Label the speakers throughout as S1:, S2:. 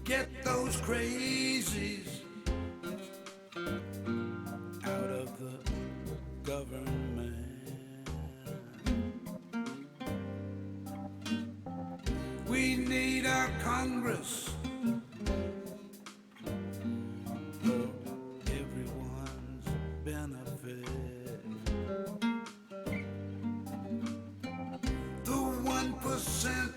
S1: Get those crazies out of the government. We need our Congress for everyone's benefit. The 1%,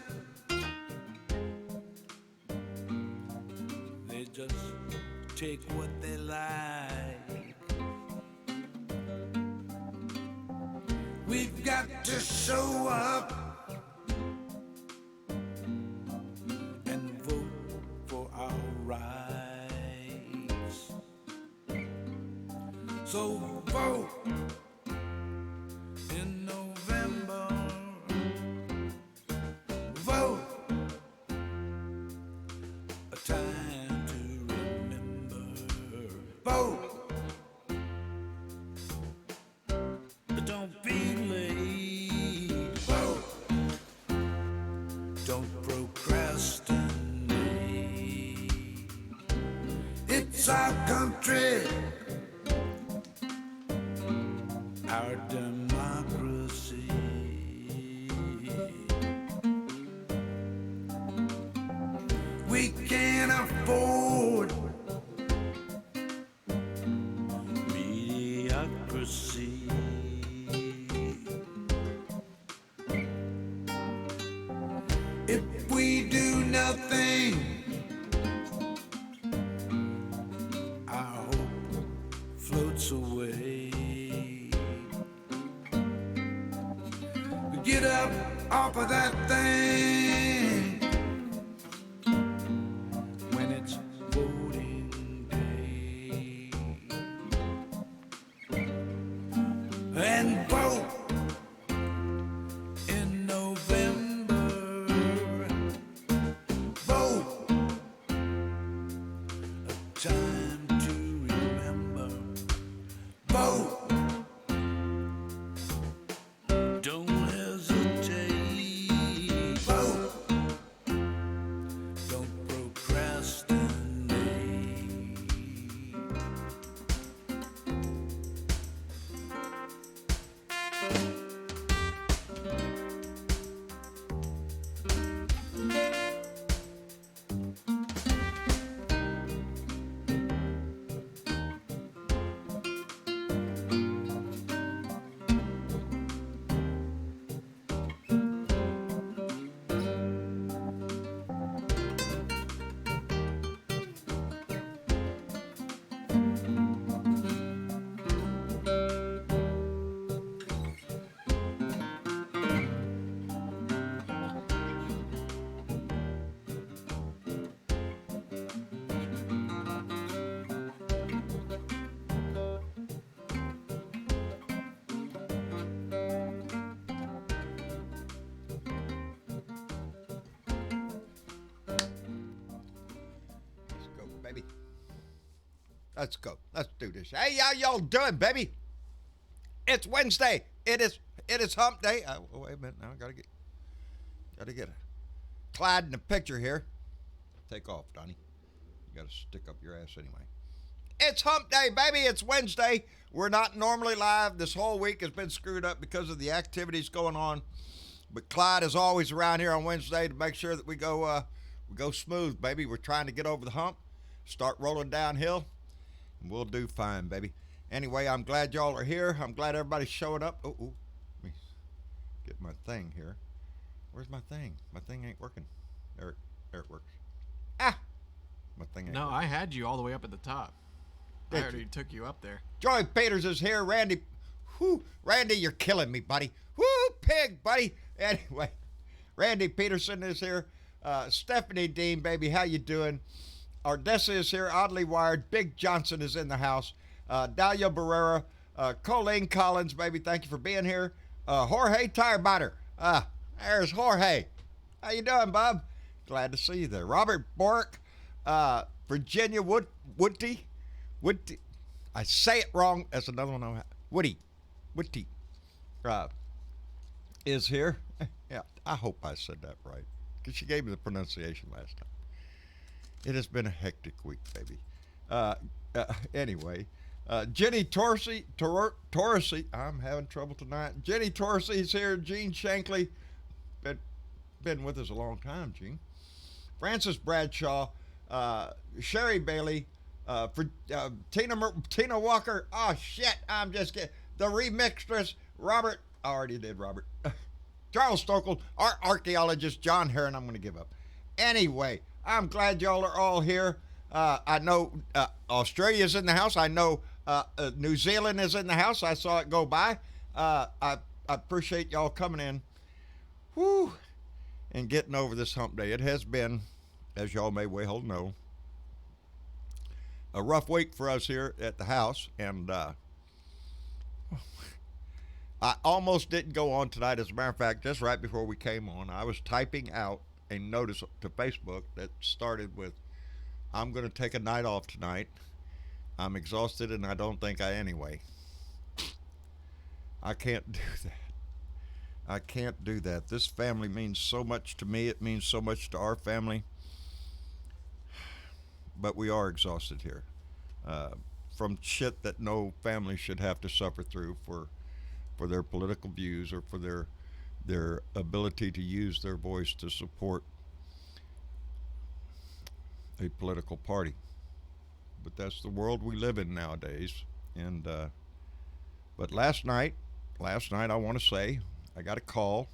S1: they just take what they like. We've got to show up and vote for our rights. So vote in November. Vote, a time to remember. Vote, don't be late. Vote, don't procrastinate. It's our country, our democracy. We can't afford mediocrity. If we do nothing, our hope floats away. We get up off of that thing when it's voting day and vote in November. Vote, a time to remember. Vote, don't hesitate. Vote, don't procrastinate.
S2: Let's go, baby. Let's go. Let's do this. Hey, how y'all doing, baby? It's Wednesday. It is hump day. Oh, wait a minute. Now I gotta get Clyde in the picture here. Take off, Donnie. You gotta stick up your ass anyway. It's hump day, baby. It's Wednesday. We're not normally live. This whole week has been screwed up because of the activities going on. But Clyde is always around here on Wednesday to make sure that we go smooth, baby. We're trying to get over the hump, start rolling downhill, and we'll do fine, baby. Anyway, I'm glad y'all are here. I'm glad everybody's showing up. Oh, let me get my thing here. Where's my thing? My thing ain't working. There it works. Ah! My thing ain't
S3: No,
S2: working.
S3: I had you all the way up at the top.
S2: Did
S3: I already
S2: you?
S3: took you up there.
S2: Joey Peters is here. Randy, Randy, you're killing me, buddy. Woo, pig, buddy. Anyway, Randy Peterson is here. Stephanie Dean, baby, how you doing? Ardessa is here. Oddly Wired. Big Johnson is in the house. Dalia Barrera. Colleen Collins, baby, thank you for being here. Jorge Tirebiter. There's Jorge. How you doing, Bob? Glad to see you there. Robert Bork. Virginia Woody. I say it wrong. That's another one. Woody. is here. Yeah, I hope I said that right because she gave me the pronunciation last time. It has been a hectic week, baby. Uh, anyway, Jenny Torsi, I'm having trouble tonight. Jenny Torsi's here. Gene Shankly, been, been with us a long time, Gene. Francis Bradshaw, Sherry Bailey, for Tina Walker. Oh shit, I'm just kidding. The remixtress, Robert. I already did Robert. Charles Stokel, our archaeologist, John Heron. I'm going to give up. Anyway, I'm glad y'all are all here. I know Australia's in the house. I know New Zealand is in the house. I saw it go by. I appreciate y'all coming in. Whew. And getting over this hump day. It has been, as y'all may well know, a rough week for us here at the house. And I almost didn't go on tonight. As a matter of fact, just right before we came on, I was typing out a notice to Facebook that started with, I'm going to take a night off tonight. I'm exhausted and I don't think I anyway. I can't do that. I can't do that. This family means so much to me. It means so much to our family. But we are exhausted here. From shit that no family should have to suffer through for their political views or for their ability to use their voice to support a political party. But that's the world we live in nowadays. And but last night I want to say I got a call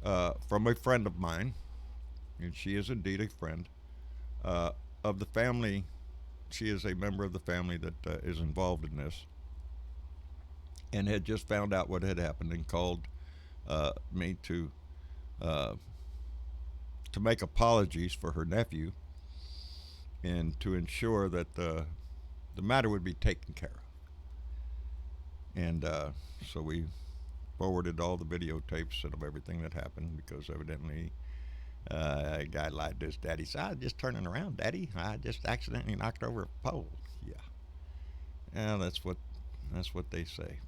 S2: from a friend of mine, and she is indeed a friend of the family. She is a member of the family that is involved in this, and had just found out what had happened and called me to make apologies for her nephew and to ensure that the matter would be taken care of. And so we forwarded all the videotapes of everything that happened because evidently a guy like this, Daddy said, I was just turning around, Daddy. I just accidentally knocked over a pole. Yeah. Yeah, that's what they say.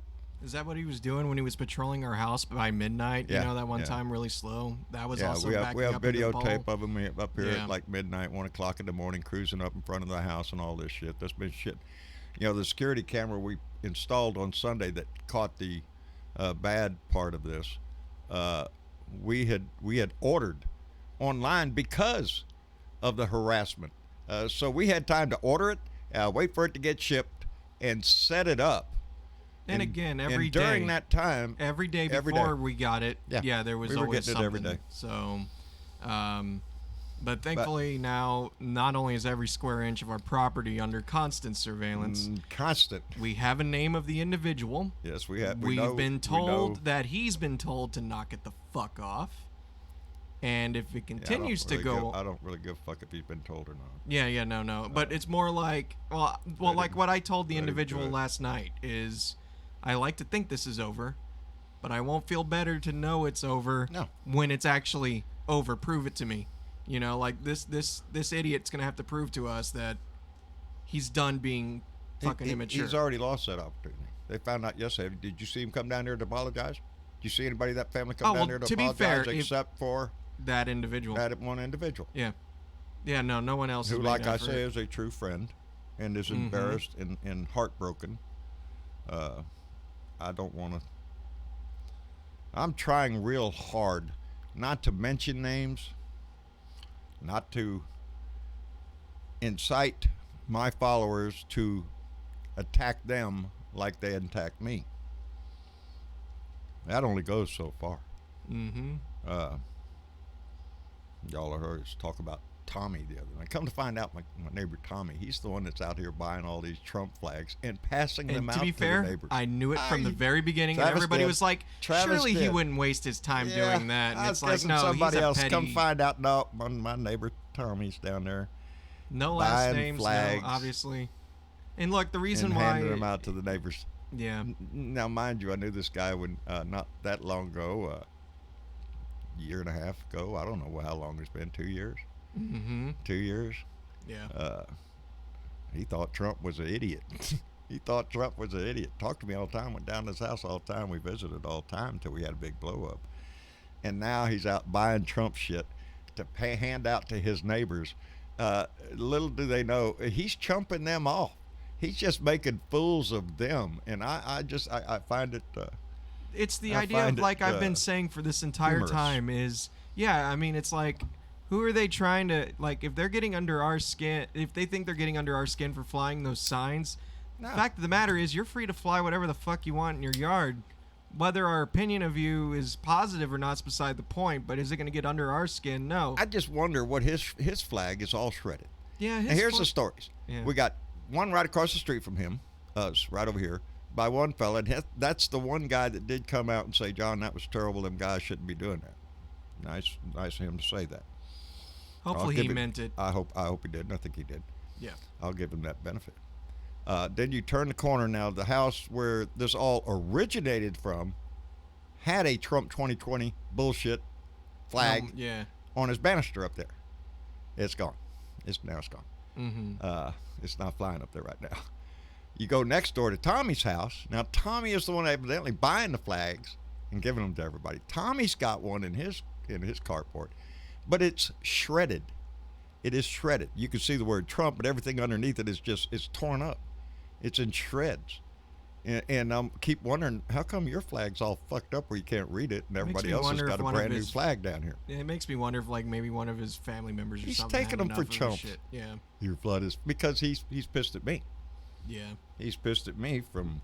S3: Is that what he was doing when he was patrolling our house by midnight?
S2: Yeah,
S3: You know, that one
S2: yeah.
S3: time really slow? That was
S2: Yeah,
S3: also
S2: we have
S3: backing up into the
S2: videotape
S3: pole?
S2: of him up here
S3: Yeah.
S2: at like midnight, 1 o'clock in the morning, cruising up in front of the house and all this shit. That's been shit. You know, the security camera we installed on Sunday that caught the bad part of this, we had ordered online because of the harassment. So we had time to order it, wait for it to get shipped, and set it up.
S3: And again, every
S2: and
S3: day.
S2: during that time,
S3: Every day
S2: every
S3: before
S2: day.
S3: we got it,
S2: Yeah.
S3: there was
S2: We were
S3: always
S2: getting it
S3: something.
S2: every day.
S3: So, but thankfully now, not only is every square inch of our property under constant surveillance,
S2: constant.
S3: we have a name of the individual.
S2: Yes, we have.
S3: We've been told that he's been told to knock it the fuck off. And if it continues to go,
S2: I don't really give a fuck if he's been told or not.
S3: yeah, no. But it's more like, like what I told the
S2: I didn't
S3: individual
S2: do it.
S3: last night is, I like to think this is over, but I won't feel better to know it's over
S2: No.
S3: when it's actually over. Prove it to me. You know, like this idiot's gonna have to prove to us that he's done being fucking immature.
S2: He's already lost that opportunity. They found out yesterday. Did you see him come down there to apologize? Did you see anybody in that family come down there to
S3: be fair,
S2: apologize except for
S3: that individual.
S2: that one individual?
S3: Yeah, no one else.
S2: Who,
S3: has made
S2: like
S3: an
S2: I
S3: effort.
S2: say, is a true friend and is embarrassed and heartbroken. I don't want to. I'm trying real hard not to mention names, not to incite my followers to attack them like they attacked me. That only goes so far. Y'all have heard us talk about Tommy the other night. Come to find out, my neighbor Tommy, he's the one that's out here buying all these Trump flags and passing them
S3: And
S2: out
S3: to be fair,
S2: the neighbors.
S3: I knew it from the very beginning, and
S2: Travis
S3: everybody
S2: did.
S3: was like,
S2: Travis
S3: surely he
S2: did.
S3: wouldn't waste his time doing that. And
S2: I
S3: it's
S2: was
S3: like,
S2: guessing
S3: no,
S2: somebody
S3: he's a
S2: else.
S3: petty.
S2: Come find out, no, my neighbor Tommy's down there
S3: No last
S2: buying
S3: names,
S2: flags
S3: no, obviously. And look, the reason
S2: and
S3: why.
S2: handing them out to the neighbors.
S3: Yeah.
S2: Now, mind you, I knew this guy when not that long ago, year and a half ago. I don't know how long it's been. 2 years. 2 years.
S3: Yeah.
S2: He thought Trump was an idiot. He thought Trump was an idiot. Talked to me all the time. Went down to his house all the time. We visited all the time until we had a big blow up. and now he's out buying Trump shit to hand out to his neighbors. Little do they know, he's chumping them off. He's just making fools of them, and I find it.
S3: It's the
S2: I
S3: idea of,
S2: find it,
S3: like I've been saying for this entire
S2: humorous.
S3: time is, yeah, I mean, it's like, who are they trying to, like, if they're getting under our skin, if they think they're getting under our skin for flying those signs,
S2: No.
S3: the fact of the matter is you're free to fly whatever the fuck you want in your yard. Whether our opinion of you is positive or not is beside the point, but is it going to get under our skin? No.
S2: I just wonder what his flag is all shredded.
S3: Yeah,
S2: And here's the stories.
S3: Yeah.
S2: We got one right across the street from him, us, right over here, by one fella. And that's the one guy that did come out and say, John, that was terrible. Them guys shouldn't be doing that. Nice of him to say that.
S3: Hopefully he meant it.
S2: I hope he did. And I think he did.
S3: Yeah.
S2: I'll give him that benefit. Then you turn the corner now. The house where this all originated from had a Trump 2020 bullshit flag
S3: Yeah.
S2: on his banister up there. It's gone. It's gone.
S3: Mm-hmm.
S2: It's not flying up there right now. You go next door to Tommy's house. Now Tommy is the one evidently buying the flags and giving them to everybody. Tommy's got one in his carport, but it's shredded. It is shredded. You can see the word Trump, but everything underneath it is it's torn up. It's in shreds. And I keep wondering, how come your flag's all fucked up where you can't read it, and everybody else has got a brand new flag down here?
S3: Yeah, it makes me wonder if, like, maybe one of his family members or
S2: He's
S3: something
S2: taking
S3: had
S2: them for
S3: enough of his
S2: chumps.
S3: shit. Yeah.
S2: Your flood is because he's pissed at me.
S3: Yeah.
S2: He's pissed at me from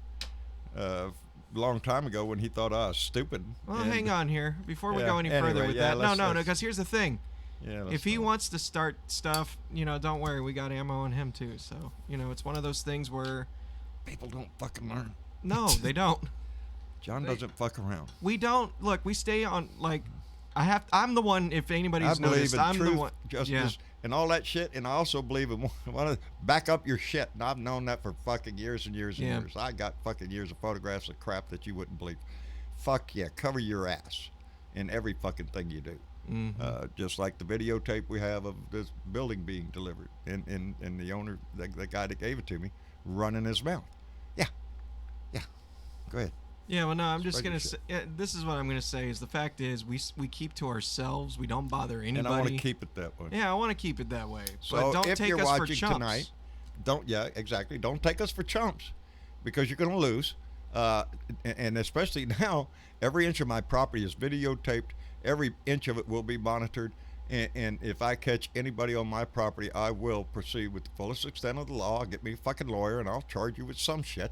S2: a long time ago when he thought I was stupid.
S3: Well,
S2: And-
S3: hang on here before we
S2: Yeah,
S3: go any further
S2: anyway,
S3: with
S2: yeah,
S3: that.
S2: let's-
S3: No,
S2: let's-
S3: because here's the thing.
S2: Yeah,
S3: If he
S2: not.
S3: wants to start stuff, don't worry, we got ammo on him too. So, it's one of those things where
S2: People don't fucking learn.
S3: no, they don't.
S2: John doesn't fuck around.
S3: We don't. Look, we stay on, like, I'm the one, if anybody's
S2: I believe
S3: noticed,
S2: in
S3: I'm
S2: truth,
S3: the one.
S2: justice,
S3: Yeah.
S2: and all that shit. And I also believe in one of back up your shit. And I've known that for fucking years and years and
S3: Yeah.
S2: years. I got fucking years of photographs of crap that you wouldn't believe. Fuck yeah, cover your ass in every fucking thing you do.
S3: Mhm.
S2: Just like the videotape we have of this building being delivered, and the owner, the guy that gave it to me, running his mouth. Yeah. Go ahead.
S3: Yeah, well, no, I'm just
S2: Spread
S3: going
S2: your
S3: to say, this is what I'm going to say, is the fact is we keep to ourselves. We don't bother anybody.
S2: And I want to keep it that way.
S3: Yeah, I want to keep it that way.
S2: So
S3: but don't
S2: if
S3: take
S2: you're
S3: us for
S2: watching
S3: chumps.
S2: tonight, don't take us for chumps, because you're going to lose. And especially now, every inch of my property is videotaped. Every inch of it will be monitored. And if I catch anybody on my property, I will proceed with the fullest extent of the law. I'll get me a fucking lawyer, and I'll charge you with some shit,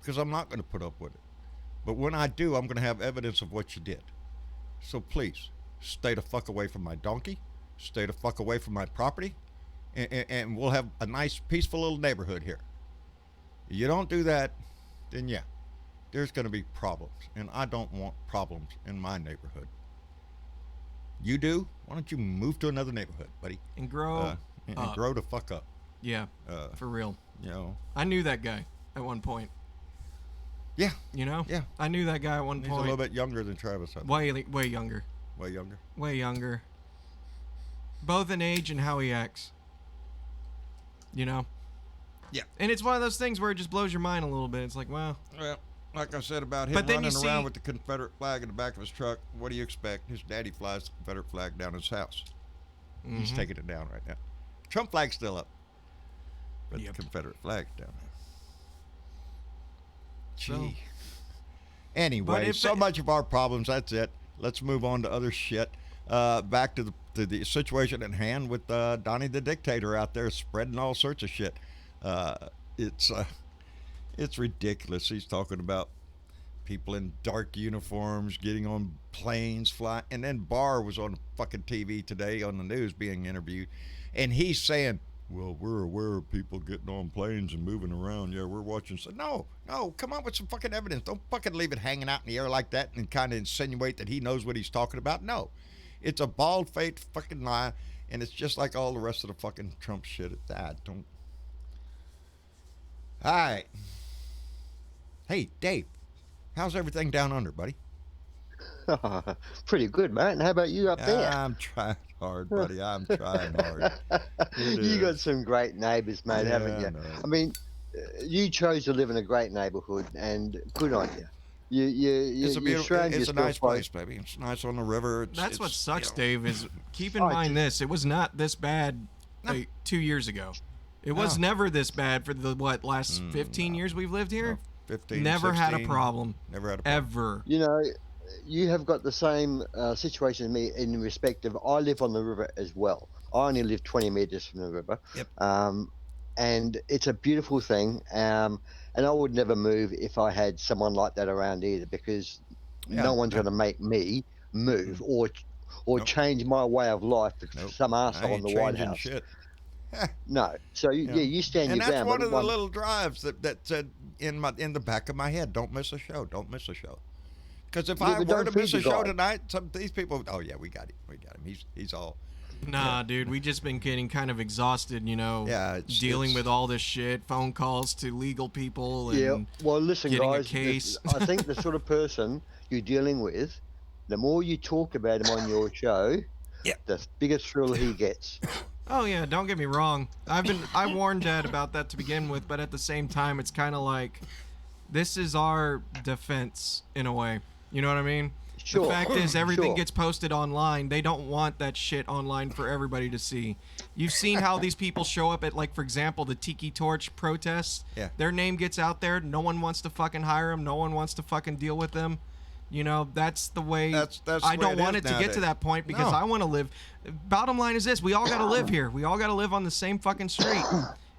S2: because I'm not going to put up with it. But when I do, I'm going to have evidence of what you did. So please, stay the fuck away from my donkey. Stay the fuck away from my property. And we'll have a nice, peaceful little neighborhood here. You don't do that, then yeah, there's going to be problems. And I don't want problems in my neighborhood. You do? Why don't you move to another neighborhood, buddy?
S3: And grow
S2: And
S3: up.
S2: grow the fuck up.
S3: Yeah, for real.
S2: You know?
S3: I knew that guy at one point.
S2: Yeah.
S3: Yeah. I knew that guy at one
S2: He's
S3: point.
S2: a little bit younger than Travis. I think.
S3: Way younger.
S2: Way younger.
S3: Way younger. Both in age and how he acts.
S2: Yeah.
S3: And it's one of those things where it just blows your mind a little bit. It's like, wow.
S2: Well, like I said about him
S3: But then
S2: running
S3: you
S2: around
S3: see-
S2: with the Confederate flag in the back of his truck, what do you expect? His daddy flies the Confederate flag down his house. He's
S3: Mhm.
S2: taking it down right now. Trump flag's still up, but
S3: Yep.
S2: the Confederate flag's down there. Gee.
S3: So-
S2: Anyway,
S3: if
S2: so
S3: it-
S2: much of our problems. That's it. Let's move on to other shit. Back to the situation at hand with Donnie the Dictator out there spreading all sorts of shit. It's ridiculous. He's talking about people in dark uniforms getting on planes, flying, and then Barr was on fucking TV today on the news being interviewed, and he's saying, "Well, we're aware of people getting on planes and moving around. Yeah, we're watching." So no, come on with some fucking evidence. Don't fucking leave it hanging out in the air like that and kind of insinuate that he knows what he's talking about. No, it's a bald-faced fucking lie, and it's just like all the rest of the fucking Trump shit at that. Don't. All right. Hey, Dave, how's everything down under, buddy?
S4: Pretty good, mate. And how about you up there?
S2: I'm trying hard, buddy. I'm trying hard. It
S4: You got
S2: is.
S4: some great neighbours, mate,
S2: Yeah,
S4: haven't
S2: I
S4: you?
S2: know.
S4: I mean, you chose to live in a great neighbourhood, and good on you.
S2: It's a
S4: you
S2: beautiful.
S4: surround
S2: It's a
S4: yourself
S2: nice
S4: by-
S2: place, baby. It's nice on the river.
S3: That's what sucks,
S2: you know,
S3: Dave. Is keep in
S4: Oh,
S3: mind this: it was not this bad like 2 years ago. It was
S2: No.
S3: never this bad for the last 15 years we've lived here.
S2: 15,
S3: Never had a
S2: 16,
S3: problem.
S2: Never had a problem.
S3: Ever.
S4: You know, you have got the same situation as me in respect of I live on the river as well. I only live 20 meters from the river.
S2: Yep.
S4: And it's a beautiful thing. And I would never move if I had someone like that around either, because no one's going to make me move or
S2: Nope.
S4: change my way of life for
S2: Nope.
S4: some
S2: I
S4: arsehole in
S2: ain't
S4: the White
S2: changing
S4: House.
S2: shit.
S4: No. So you stand
S2: And
S4: your
S2: that's
S4: ground.
S2: one
S4: but
S2: of the little drives that said in the back of my head, don't miss a show, don't miss a show. Because if
S4: Yeah,
S2: I
S4: but
S2: were
S4: don't
S2: to miss
S4: feed
S2: a
S4: the
S2: show
S4: guy.
S2: tonight, some of these people, oh yeah, we got him. He's all.
S3: Nah, dude, we just been getting kind of exhausted,
S2: Yeah,
S3: dealing with all this shit, phone calls to legal people and
S4: Yeah, well, listen,
S3: getting
S4: guys.
S3: a case.
S4: I think the sort of person you're dealing with, the more you talk about him on your show, the bigger thrill he gets.
S3: Oh yeah, don't get me wrong. I warned Dad about that to begin with, but at the same time, it's kind of like this is our defense in a way. You know what I mean?
S4: Sure.
S3: The fact is, everything
S4: Sure.
S3: gets posted online. They don't want that shit online for everybody to see. You've seen how these people show up at, like, for example, the Tiki Torch protests.
S2: Yeah.
S3: Their name gets out there. No one wants to fucking hire them. No one wants to fucking deal with them. That's the way.
S2: That's the
S3: I
S2: way
S3: don't
S2: it
S3: want
S2: is
S3: it to get to
S2: nowadays.
S3: that point because
S2: No.
S3: I want to live. Bottom line is this: we all got to live here. We all got to live on the same fucking street.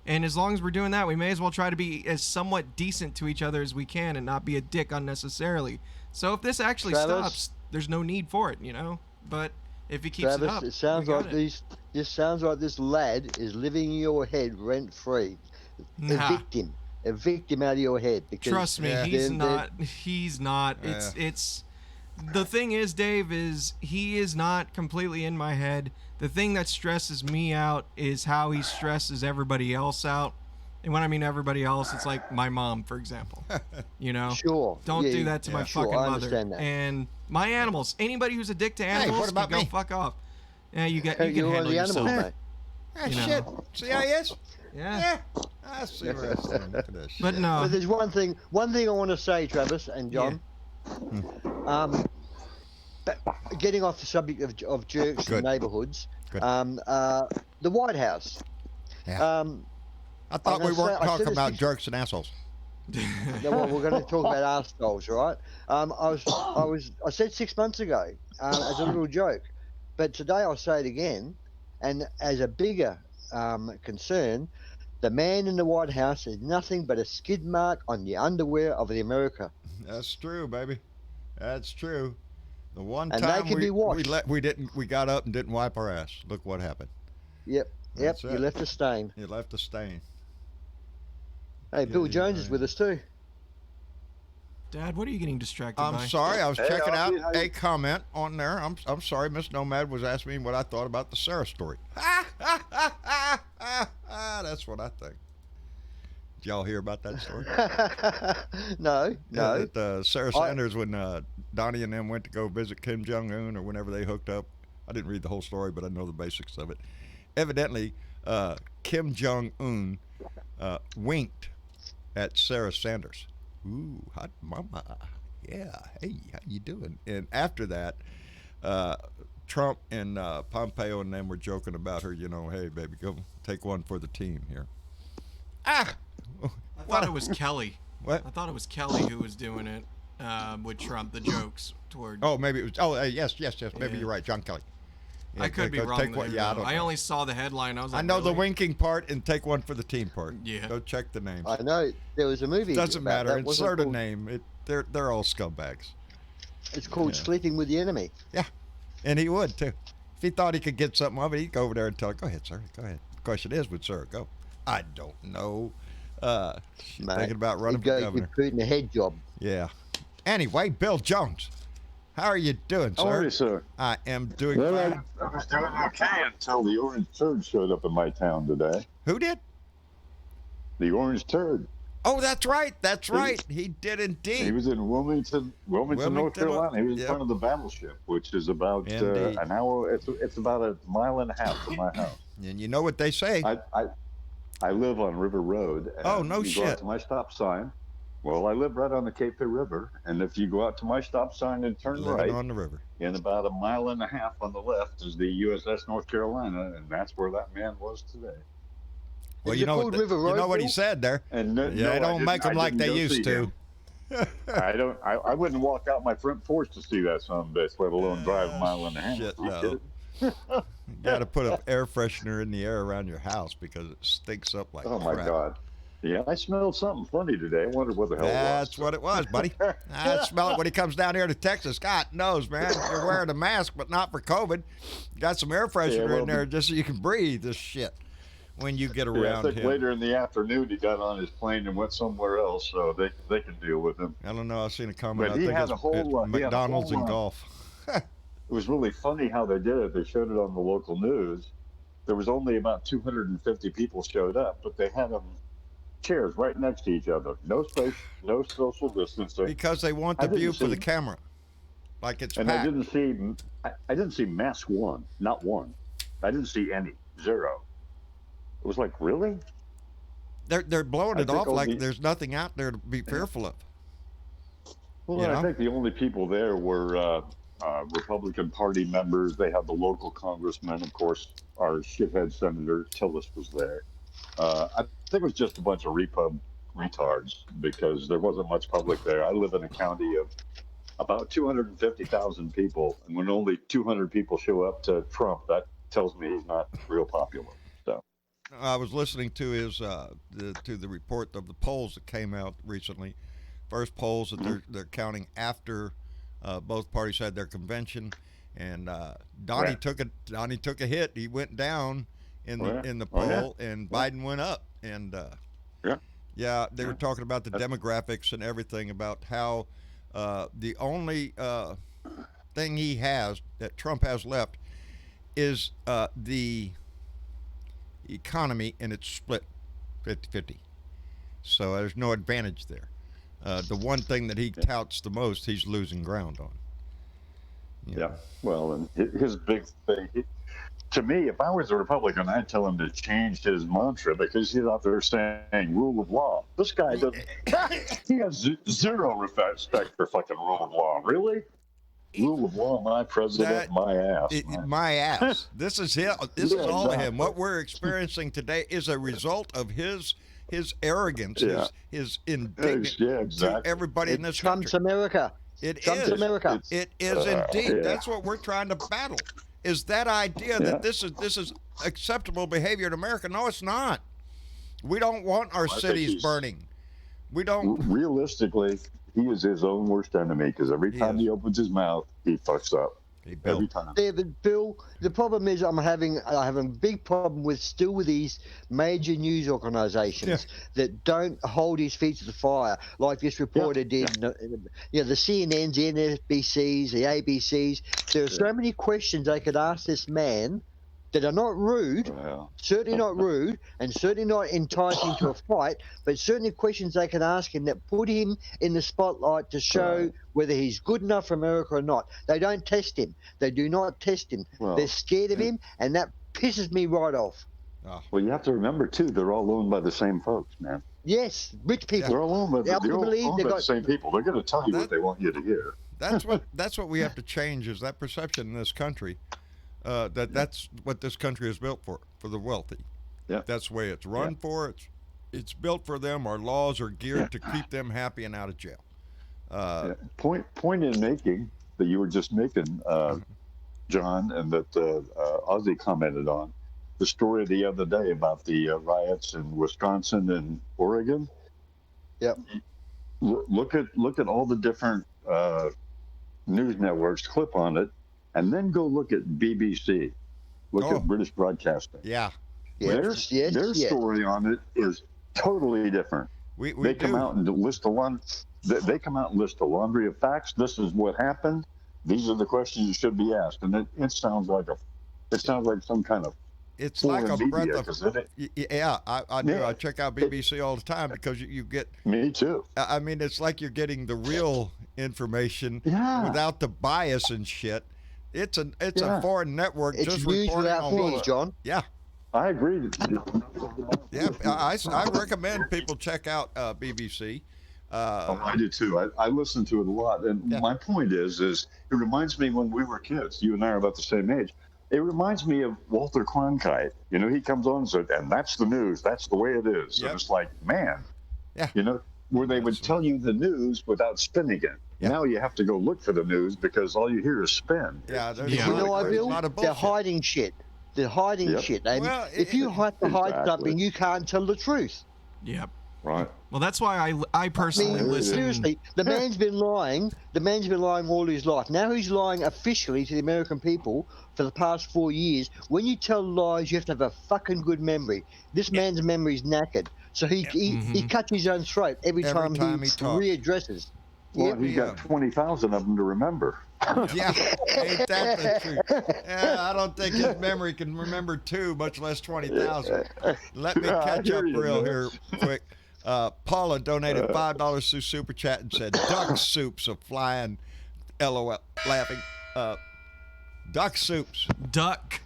S3: And as long as we're doing that, we may as well try to be as somewhat decent to each other as we can and not be a dick unnecessarily. So if this actually
S4: Travis?
S3: stops, there's no need for it, But if he keeps
S4: Travis,
S3: it up,
S4: it sounds
S3: we got
S4: like
S3: it.
S4: this sounds like this lad is living in your head rent free.
S3: Nah.
S4: Evict him out of your head. Because
S3: Trust me,
S2: Yeah.
S3: he's
S4: they're-
S3: not. He's not. It's. The thing is, Dave, is he is not completely in my head. The thing that stresses me out is how he stresses everybody else out. And when I mean everybody else, it's like my mom, for example.
S4: Sure.
S3: Don't
S4: Yeah,
S3: do that to my
S4: sure,
S3: fucking
S4: I
S3: mother.
S4: understand that.
S3: And my animals. Anybody who's a dick to animals,
S2: what about
S3: can go
S2: me?
S3: fuck off. Yeah, you
S4: Hey,
S3: can
S4: you're one of
S3: handle
S4: the
S3: yourself.
S4: animals, mate.
S2: Ah,
S3: You
S2: shit.
S3: know.
S2: See how he is?
S3: Yeah.
S2: I see where it's at. Look at this
S3: But
S2: shit.
S3: no.
S4: But there's one thing I want to say, Travis and John. Getting off the subject of jerks
S2: Good.
S4: in neighbourhoods,
S2: Good.
S4: the White House.
S2: Yeah. I thought we
S4: gonna say-
S2: weren't
S4: I
S2: talking
S4: said
S2: about
S4: this-
S2: jerks and assholes.
S4: No, well, we're going to talk about arseholes, right? I said 6 months ago as a little joke, but today I'll say it again, and as a bigger concern, the man in the White House is nothing but a skid mark on the underwear of the America.
S2: That's true, baby. That's true. The one
S4: And they
S2: time
S4: can be washed.
S2: we got up and didn't wipe our ass. Look what happened.
S4: Yep,
S2: That's
S4: you
S2: it.
S4: left a stain.
S2: It left a stain.
S4: Hey, Bill
S2: Yeah,
S4: Jones is with us too.
S3: Dad, what are you getting distracted
S2: I'm
S3: by?
S2: sorry. I was checking out
S5: Alfie, how you-
S2: a comment on there. I'm sorry. Miss Nomad was asking me what I thought about the Sarah story. That's what I think. Did y'all hear about that story?
S4: No.
S2: Yeah, that Sarah Sanders, when Donnie and them went to go visit Kim Jong Un, or whenever they hooked up, I didn't read the whole story, but I know the basics of it. Evidently, Kim Jong Un winked at Sarah Sanders. Ooh, hot mama. Yeah. Hey, how you doing? And after that, Trump and Pompeo and them were joking about her. Hey, baby, go take one for the team here. Ah.
S3: I thought it was Kelly.
S2: What?
S3: I thought it was Kelly who was doing it with Trump, the jokes toward.
S2: Oh, maybe it was. Oh, yes. Maybe
S3: Yeah.
S2: you're right, John Kelly. Yeah,
S3: I could be
S2: go
S3: wrong.
S2: take
S3: There,
S2: one. Yeah,
S3: though.
S2: I don't know.
S3: only saw the headline. I was like,
S2: I know the
S3: really?
S2: winking part and take one for the team part.
S3: Yeah.
S2: Go check the names.
S4: I know there was a movie.
S2: Doesn't
S4: about
S2: matter.
S4: that, wasn't
S2: Insert a
S4: called-
S2: name. They're all scumbags.
S4: It's called
S2: Yeah.
S4: Sleeping with the Enemy.
S2: Yeah, and he would too. If he thought he could get something of it, he'd go over there and tell her, "Go ahead, sir. Go ahead." The question is, would sir go? I don't know. She's
S4: Mate,
S2: thinking about running
S4: he'd
S2: for
S4: go
S2: governor.
S4: recruiting a head job.
S2: Yeah. Anyway, Bill Jones, how are you doing,
S5: How
S2: sir?
S5: are you, sir?
S2: I am doing
S5: Well,
S2: fine.
S5: I was doing okay until the orange turd showed up in my town today.
S2: Who did?
S5: The orange turd.
S2: Oh, that's right. That's right. He did indeed.
S5: He was in Wilmington, North
S2: Wilmington,
S5: Carolina. He was in
S2: yep.
S5: front of the battleship, which is about
S2: Indeed.
S5: an hour. It's about a mile and a half from my house.
S2: And you know what they say.
S5: I live on River Road. And
S2: Oh, no
S5: you Go out
S2: shit.
S5: to my stop sign, Well, I live right on the Cape Fear River, and if you go out to my stop sign and turn
S2: Living
S5: right,
S2: on the river.
S5: in about a mile and a half on the left is the USS North Carolina, and that's where that man was today.
S2: Well,
S4: Is
S2: you
S4: it
S2: know,
S4: called River
S2: you
S4: Road,
S2: know what he
S4: Bill?
S2: said there.
S5: And
S2: Yeah, they don't make them like they used to.
S5: I wouldn't walk out my front porch to see that son of a bitch, let alone drive a mile and a half.
S2: Shit,
S5: Are you
S2: no.
S5: kidding?
S2: You got to put an air freshener in the air around your house because it stinks up like
S5: Oh my
S2: crap.
S5: God. Yeah, I smelled something funny today. I wondered what the hell
S2: That's
S5: it was.
S2: what it was, buddy. I smell it when he comes down here to Texas. God knows, man. You're wearing a mask, but not for COVID. Got some air freshener in there just so you can breathe this shit when you get
S5: Yeah,
S2: around
S5: I think
S2: him.
S5: later in the afternoon he got on his plane and went somewhere else, so they can deal with him.
S2: I don't know. I've seen a comment.
S5: But
S2: I
S5: he
S2: think
S5: had
S2: it's
S5: a whole,
S2: at
S5: he had a
S2: McDonald's
S5: whole,
S2: and golf.
S5: It was really funny how they did it. They showed it on the local news. There was only about 250 people showed up, but they had them chairs right next to each other. No space, no social distancing.
S2: Because they want the view for the camera, like it's
S5: And
S2: packed.
S5: I didn't see mask one, not one. I didn't see any, zero. It was like, really?
S2: They're blowing
S5: I
S2: it
S5: think
S2: off
S5: all
S2: like
S5: the-
S2: there's nothing out there to be fearful of.
S5: Well,
S2: You know?
S5: I think the only people there were Republican Party members. They had the local congressman, of course. Our shithead Senator Tillis was there. I think it was just a bunch of repub retards because there wasn't much public there. I live in a county of about 250,000 people, and when only 200 people show up to Trump, that tells me he's not real popular. So
S2: I was listening to his the report of the polls that came out recently. First polls that they're counting after both parties had their convention, and Donnie took a hit. He went down in the poll, and Biden went up. And they were talking about the demographics and everything about how the only thing he has that Trump has left is the economy, and it's split 50-50. So there's no advantage there. The one thing that he touts the most, he's losing ground on.
S5: Yeah. Well, and his big thing, to me, if I was a Republican, I'd tell him to change his mantra because he's out there saying rule of law. This guy doesn't, he has zero respect for fucking rule of law. Really? Rule of law, my president, my ass.
S2: My ass. This is him. This is all him. What we're experiencing today is a result of his arrogance, his indignance to everybody in this country.
S4: Trump's America. Trump's America.
S2: It is indeed. That's what we're trying to battle. Is that idea that this is acceptable behavior in America? No, it's not. We don't want our cities burning. We don't.
S5: Realistically, he is his own worst enemy because every time he opens his mouth, he fucks up. Every time.
S4: Yeah, but Bill, the problem is I have a big problem with these major news organisations that don't hold his feet to the fire, like this reporter did. The CNNs, the NBCs, the ABCs. There are so many questions they could ask this man that are not rude, certainly not rude, and certainly not enticing to a fight, but certainly questions they can ask him that put him in the spotlight to show whether he's good enough for America or not. They don't test him. They do not test him. They're scared of him, and that pisses me right off.
S5: Well, you have to remember, too, they're all owned by the same folks, man.
S4: Yes, rich people.
S5: They're all owned by the same people. They're going to tell you what they want you to hear.
S2: That's what we have to change is that perception in this country. That's what this country is built for the wealthy. Yeah. That's the way it's run for. It's built for them. Our laws are geared to keep them happy and out of jail.
S5: Point in making that you were just making, John, and that Ozzy commented on, the story the other day about the riots in Wisconsin and Oregon.
S4: Yep.
S5: Look at all the different news networks, clip on it, and then go look at BBC. Look at British Broadcasting.
S2: Yeah.
S5: Their story on it is totally different. They come out and list a laundry of facts. This is what happened. These are the questions you should be asked, and it sounds like some kind of.
S2: It's like a breath of. I do. I check out BBC all the time because you get.
S5: Me too.
S2: I mean, it's like you're getting the real information without the bias and shit. It's a foreign network.
S4: It's
S2: just
S4: news
S2: reporting
S4: without
S2: on
S4: fees, John.
S2: Yeah.
S5: I agree.
S2: Yeah, I recommend people check out BBC
S5: I do too. I listen to it a lot, and my point is it reminds me when we were kids. You and I are about the same age. It reminds me of Walter Cronkite. You know, he comes on and says, "And that's the news. That's the way it is."
S2: Yep.
S5: And it's like, man,
S2: Yeah.
S5: you know, where they would tell you the news without spinning it.
S2: Yeah.
S5: Now you have to go look for the news because all you hear is spin.
S2: Yeah, there's
S3: Yeah.
S2: a
S4: You
S2: lot
S4: know
S2: of-
S4: what,
S2: there's a
S4: Bill?
S2: lot of
S4: They're
S2: bullshit.
S4: hiding shit. They're hiding
S5: Yep.
S4: shit. And
S2: Well,
S4: if you have to hide
S5: Exactly.
S4: something, you can't tell the truth.
S3: Yep.
S5: Right.
S3: Well, that's why I
S4: I
S3: personally
S4: mean,
S3: listen.
S4: seriously, the man's been lying. The man's been lying all his life. Now he's lying officially to the American people for the past 4 years. When you tell lies, you have to have a fucking good memory. This man's memory's knackered. So he cuts his own throat every time he
S2: talks.
S4: readdresses.
S5: Well,
S4: Yep.
S5: he's got 20,000 of them to remember.
S2: Yeah, ain't that the truth? Yeah, I don't think his memory can remember 2, much less 20,000. Let me catch
S5: hear
S2: up
S5: you,
S2: real
S5: man.
S2: here quick. Paula donated $5 through Super Chat and said, duck soups are flying. LOL, laughing. Duck soups.
S3: Duck.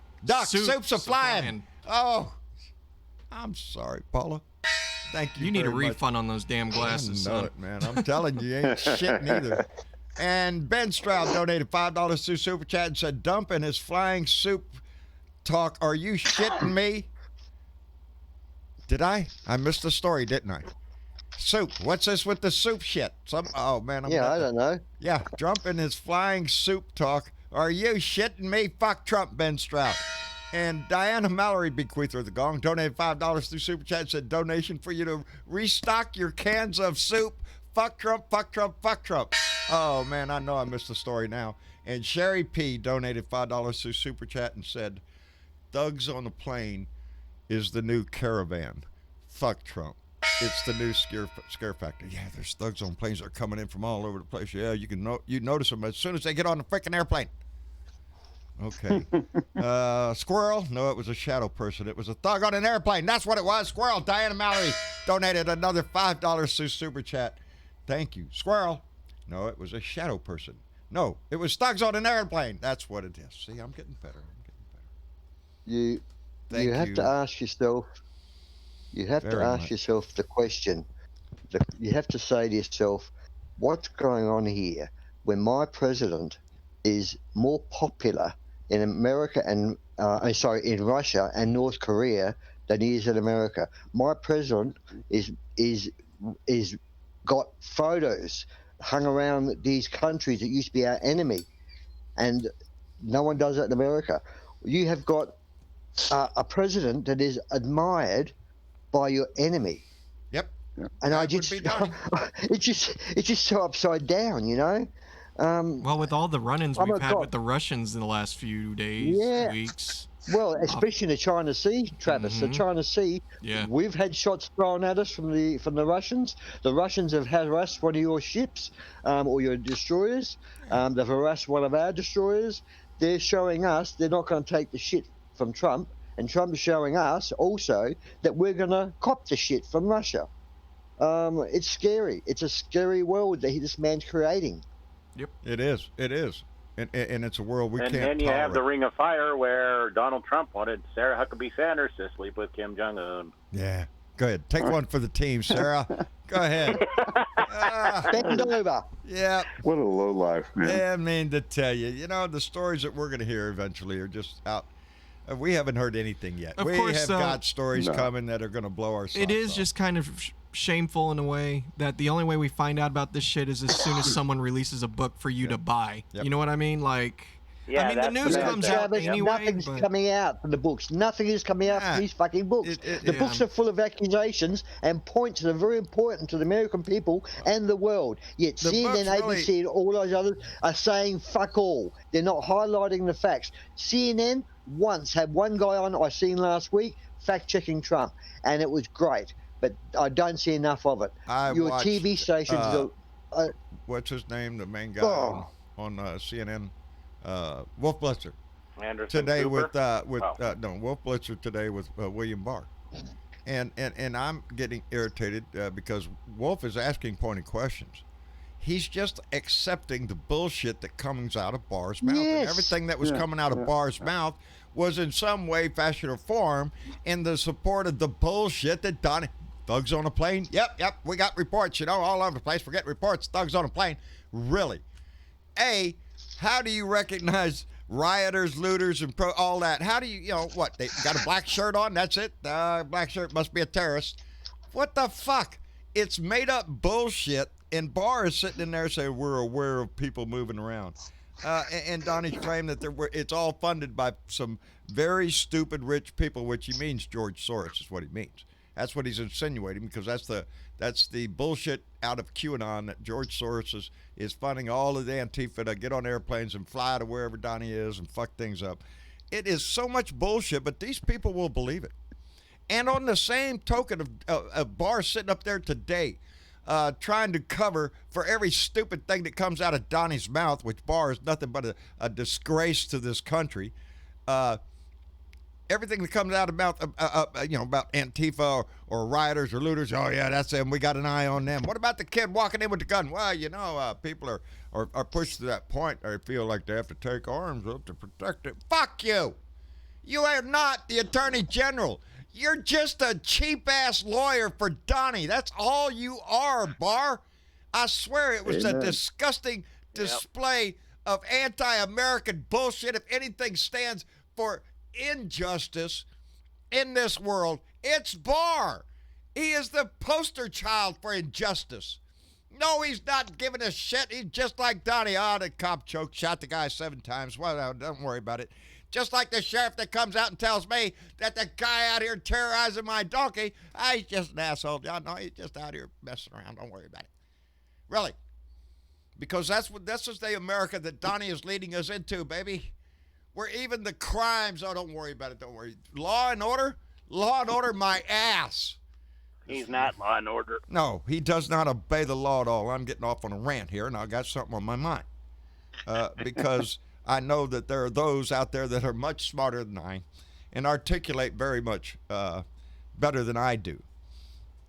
S2: Soups are flying. Oh, I'm sorry, Paula. Thank you.
S3: You need a
S2: very much.
S3: refund on those damn glasses,
S2: I know
S3: son.
S2: it, man. I'm telling you, you ain't shitting either. And Ben Stroud donated $5 through Super Chat and said, dumping his flying soup talk. Are you shitting me? Did I? I missed the story, didn't I? Soup. What's this with the soup shit? Oh, man.
S4: I don't know.
S2: Yeah, dumping his flying soup talk. Are you shitting me? Fuck Trump, Ben Stroud. And Diana Mallory, bequeather of the gong, donated $5 through Super Chat, said donation for you to restock your cans of soup. Fuck Trump, fuck Trump, fuck Trump. Oh, man, I know I missed the story now. And Sherry P. donated $5 through Super Chat and said, Thugs on the Plane is the new caravan. Fuck Trump. It's the new scare factor. Yeah, there's thugs on planes that are coming in from all over the place. Yeah, you notice them as soon as they get on the freaking airplane. Okay. Squirrel? No, it was a shadow person. It was a thug on an airplane. That's what it was. Squirrel. Diana Mallory donated another $5 through Super Chat. Thank you. Squirrel? No, it was a shadow person. No, it was thugs on an airplane. That's what it is. See, I'm getting better.
S4: You
S2: Thank
S4: have
S2: you.
S4: to ask yourself. You have
S2: Very
S4: to ask
S2: much.
S4: yourself the question. You have to say to yourself, what's going on here when my president is more popular in America and in Russia and North Korea than he is in America? My president is got photos hung around these countries that used to be our enemy, and no one does that in America. You have got a president that is admired by your enemy.
S2: Yep.
S4: And
S2: That would be done.
S4: it's just so upside down, you know.
S3: Well, with all the run-ins
S4: Oh my
S3: we've had
S4: God.
S3: with the Russians in the last few days,
S4: Yeah.
S3: weeks.
S4: Well, especially in the China Sea, Travis. The China Sea.
S3: Yeah.
S4: We've had shots thrown at us from the Russians. The Russians have harassed one of your ships, or your destroyers. They've harassed one of our destroyers. They're showing us they're not going to take the shit from Trump, and Trump is showing us also that we're going to cop the shit from Russia. It's scary. It's a scary world that this man's creating.
S2: It is. And it's a world we
S6: And
S2: can't
S6: then you have the
S2: tolerate.
S6: Ring of Fire where Donald Trump wanted Sarah Huckabee Sanders to sleep with Kim Jong-un.
S2: Yeah. Go ahead. Take one for the team, Sarah. Go ahead.
S4: Bend over.
S2: Yeah.
S5: What a low life, man.
S2: I mean to tell you, the stories that we're going to hear eventually are just out. We haven't heard anything yet.
S3: Of
S2: we
S3: course,
S2: have got stories
S5: No.
S2: coming that are going to blow our socks
S3: It is
S2: off.
S3: just kind of shameful in a way that the only way we find out about this shit is as soon as someone releases a book for you to buy.
S2: Yep.
S3: You know what I mean? Like,
S6: Yeah,
S3: I mean, the
S6: that's
S3: news
S6: the bad
S3: comes
S6: thing.
S3: out
S4: Travis,
S3: anyway.
S4: nothing's
S3: But
S4: coming out from the books. Nothing is coming out
S2: Yeah.
S4: from these fucking books. The books are full of accusations and points that are very important to the American people and the world. Yet
S2: The
S4: CNN,
S2: books
S4: ABC,
S2: really-
S4: and all those others are saying fuck all. They're not highlighting the facts. CNN once had one guy on I seen last week fact-checking Trump, and it was great. But I don't see enough of it.
S2: I
S4: Your
S2: watched,
S4: TV stations
S2: what's his name? The main guy
S4: Oh.
S2: on CNN, Wolf Blitzer.
S6: Anderson
S2: Today
S6: Cooper?
S2: Wolf Blitzer today with William Barr, and I'm getting irritated because Wolf is asking pointed questions. He's just accepting the bullshit that comes out of Barr's mouth, and
S4: Yes.
S2: everything that was coming out of Barr's mouth was in some way, fashion, or form in the support of the bullshit that Thugs on a plane? Yep. We got reports, all over the place. Forget reports. Thugs on a plane. Really? A, how do you recognize rioters, looters, and all that? How do you, what? They got a black shirt on? That's it? Black shirt must be a terrorist. What the fuck? It's made up bullshit. And Barr is sitting in there saying we're aware of people moving around. And Donnie's claimed that it's all funded by some very stupid rich people, which he means George Soros is what he means. That's what he's insinuating, because that's the bullshit out of QAnon that George Soros is funding all of the Antifa to get on airplanes and fly to wherever Donnie is and fuck things up. It is so much bullshit, but these people will believe it. And on the same token of Barr sitting up there today, trying to cover for every stupid thing that comes out of Donnie's mouth, which Barr is nothing but a disgrace to this country. Everything that comes out about Antifa or rioters or looters, oh yeah, that's them. We got an eye on them. What about the kid walking in with the gun? Well, people are pushed to that point. They feel like they have to take arms up to protect it. Fuck you! You are not the Attorney General. You're just a cheap-ass lawyer for Donnie. That's all you are, Barr. I swear it was a disgusting display of anti-American bullshit. If anything stands for injustice in this world, it's Barr. He is the poster child for injustice. No, he's not giving a shit. He's just like Donnie. The cop choked, shot the guy 7 times. Well, don't worry about it. Just like the sheriff that comes out and tells me that the guy out here terrorizing my donkey, he's just an asshole. No, he's just out here messing around. Don't worry about it. Really. Because that's the America that Donnie is leading us into, baby. Where even the crimes, don't worry about it. Don't worry. Law and order, my ass.
S6: He's not law and order.
S2: No, he does not obey the law at all. I'm getting off on a rant here, and I got something on my mind. Because I know that there are those out there that are much smarter than I and articulate very much better than I do.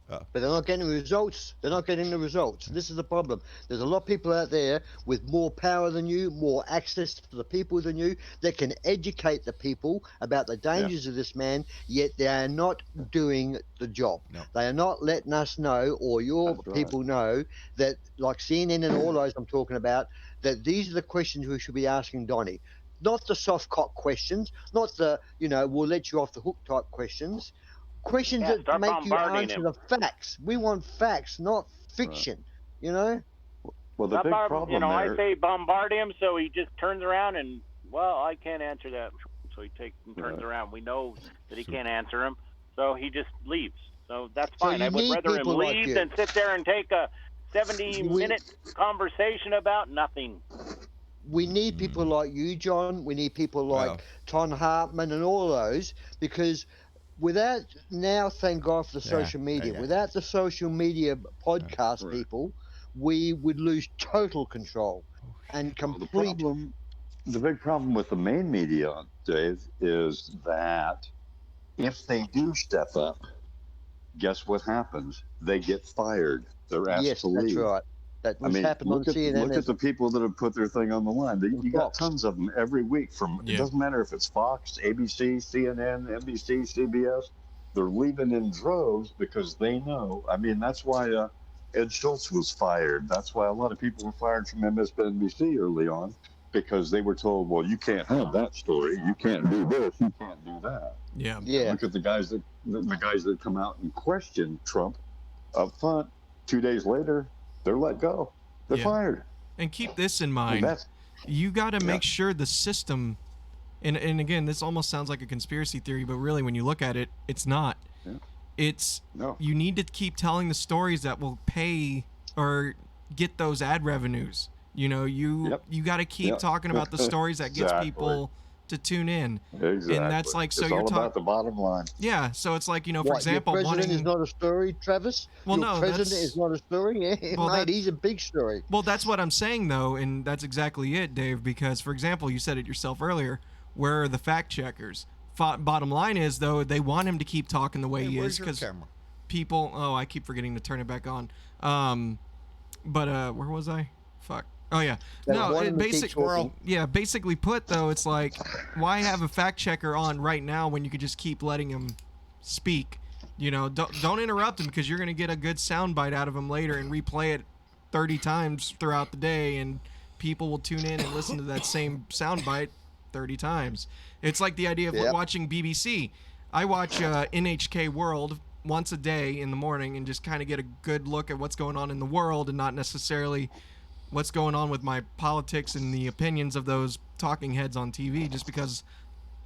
S4: But they're not getting results. They're not getting the results. This is the problem. There's a lot of people out there with more power than you, more access to the people than you, that can educate the people about the dangers of this man, yet they are not doing the job. No. They are not letting us know, or your people know, that, like CNN and all those I'm talking about, that these are the questions we should be asking Donnie. Not the soft cock questions, not the, we'll let you off the hook type questions. Questions that make you answer the facts. We want facts, not fiction,
S5: Well, the big problem there...
S6: I say bombard him, so he just turns around and, I can't answer that. So he takes and turns around. We know that he can't answer him, so he just leaves. So that's fine. I would rather him leave than sit there and take a 70-minute conversation about nothing.
S4: We need people like you, John. We need people like Ton Hartman and all those, because... without, now, thank God for the social media. Without the social media podcast people, we would lose total control and complete.
S5: The big problem with the main media, Dave, is that if they do step up, guess what happens? They get fired. They're asked to leave.
S4: Yes, that's right. That happened on CNN.
S5: Look at the people that have put their thing on the line. You got tons of them every week. It doesn't matter if it's Fox, ABC, CNN, NBC, CBS. They're leaving in droves because they know. That's why Ed Schultz was fired. That's why a lot of people were fired from MSNBC early on, because they were told, well, you can't have that story. You can't do this. You can't do that.
S3: Yeah.
S5: Look at the guys that come out and question Trump up front. 2 days later, they're let go. They're fired.
S3: And keep this in mind. You got to make sure the system, and again, this almost sounds like a conspiracy theory, but really when you look at it, it's not. You need to keep telling the stories that will pay or get those ad revenues. You got to keep talking about the stories that gets people to tune in.
S5: Exactly.
S3: And that's like, so
S5: it's
S3: you're
S5: all
S3: talking
S5: about the bottom line.
S3: Yeah. So it's like, for example,
S4: your president is not a story, Travis.
S3: Well,
S4: your president is not a story. Yeah, mate, he's a big story.
S3: Well, that's what I'm saying though, and that's exactly it, Dave. Because, for example, you said it yourself earlier. Where are the fact checkers? Bottom line is though, they want him to keep talking the way he is, because people. Oh, I keep forgetting to turn it back on. But where was I? Fuck. Oh yeah. Basically put though, it's like, why have a fact checker on right now when you could just keep letting him speak You know, don't interrupt him, because you're going to get a good soundbite out of him later and replay it 30 times throughout the day, and people will tune in and listen to that same soundbite 30 times. It's like the idea of watching BBC. I watch NHK World once a day in the morning and just kind of get a good look at what's going on in the world, and not necessarily what's going on with my politics and the opinions of those talking heads on TV, just because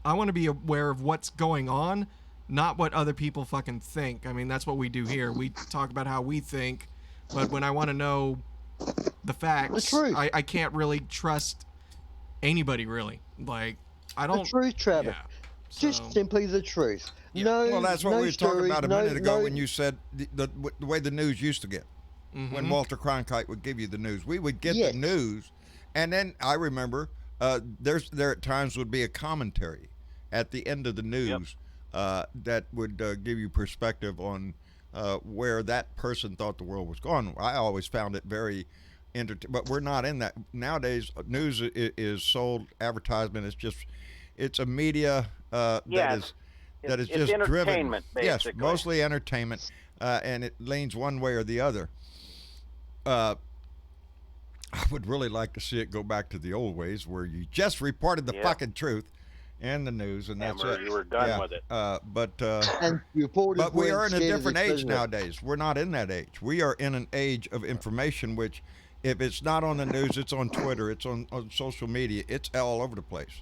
S3: I want to be aware of what's going on, not what other people fucking think. I mean, that's what we do here. We talk about how we think, but when I want to know the facts, I can't really trust anybody, really. Like, I don't...
S4: The truth, Travis.
S3: Yeah,
S4: just simply the truth.
S3: Yeah.
S4: No,
S2: Well, that's what
S4: no
S2: we were talking
S4: story,
S2: about a
S4: no-
S2: minute ago
S4: no-
S2: when you said the way the news used to get.
S3: Mm-hmm.
S2: When Walter Cronkite would give you the news. We would get
S4: Yes.
S2: the news, and then I remember there at times would be a commentary at the end of the news that would give you perspective on where that person thought the world was going. I always found it very entertaining, but we're not in that. Nowadays, news is sold, advertisement. It's a media that is
S6: it's
S2: just driven.
S6: entertainment,
S2: Yes,
S6: basically.
S2: mostly entertainment, and it leans one way or the other. I would really like to see it go back to the old ways where you just reported the fucking truth and the news, and that's it.
S6: You were done with it.
S4: And reporters
S2: But we
S4: weren't
S2: are in a
S4: scared of
S2: different
S4: the
S2: age
S4: president.
S2: nowadays. We're not in that age. We are in an age of information, which if it's not on the news, it's on Twitter, it's on social media, it's all over the place.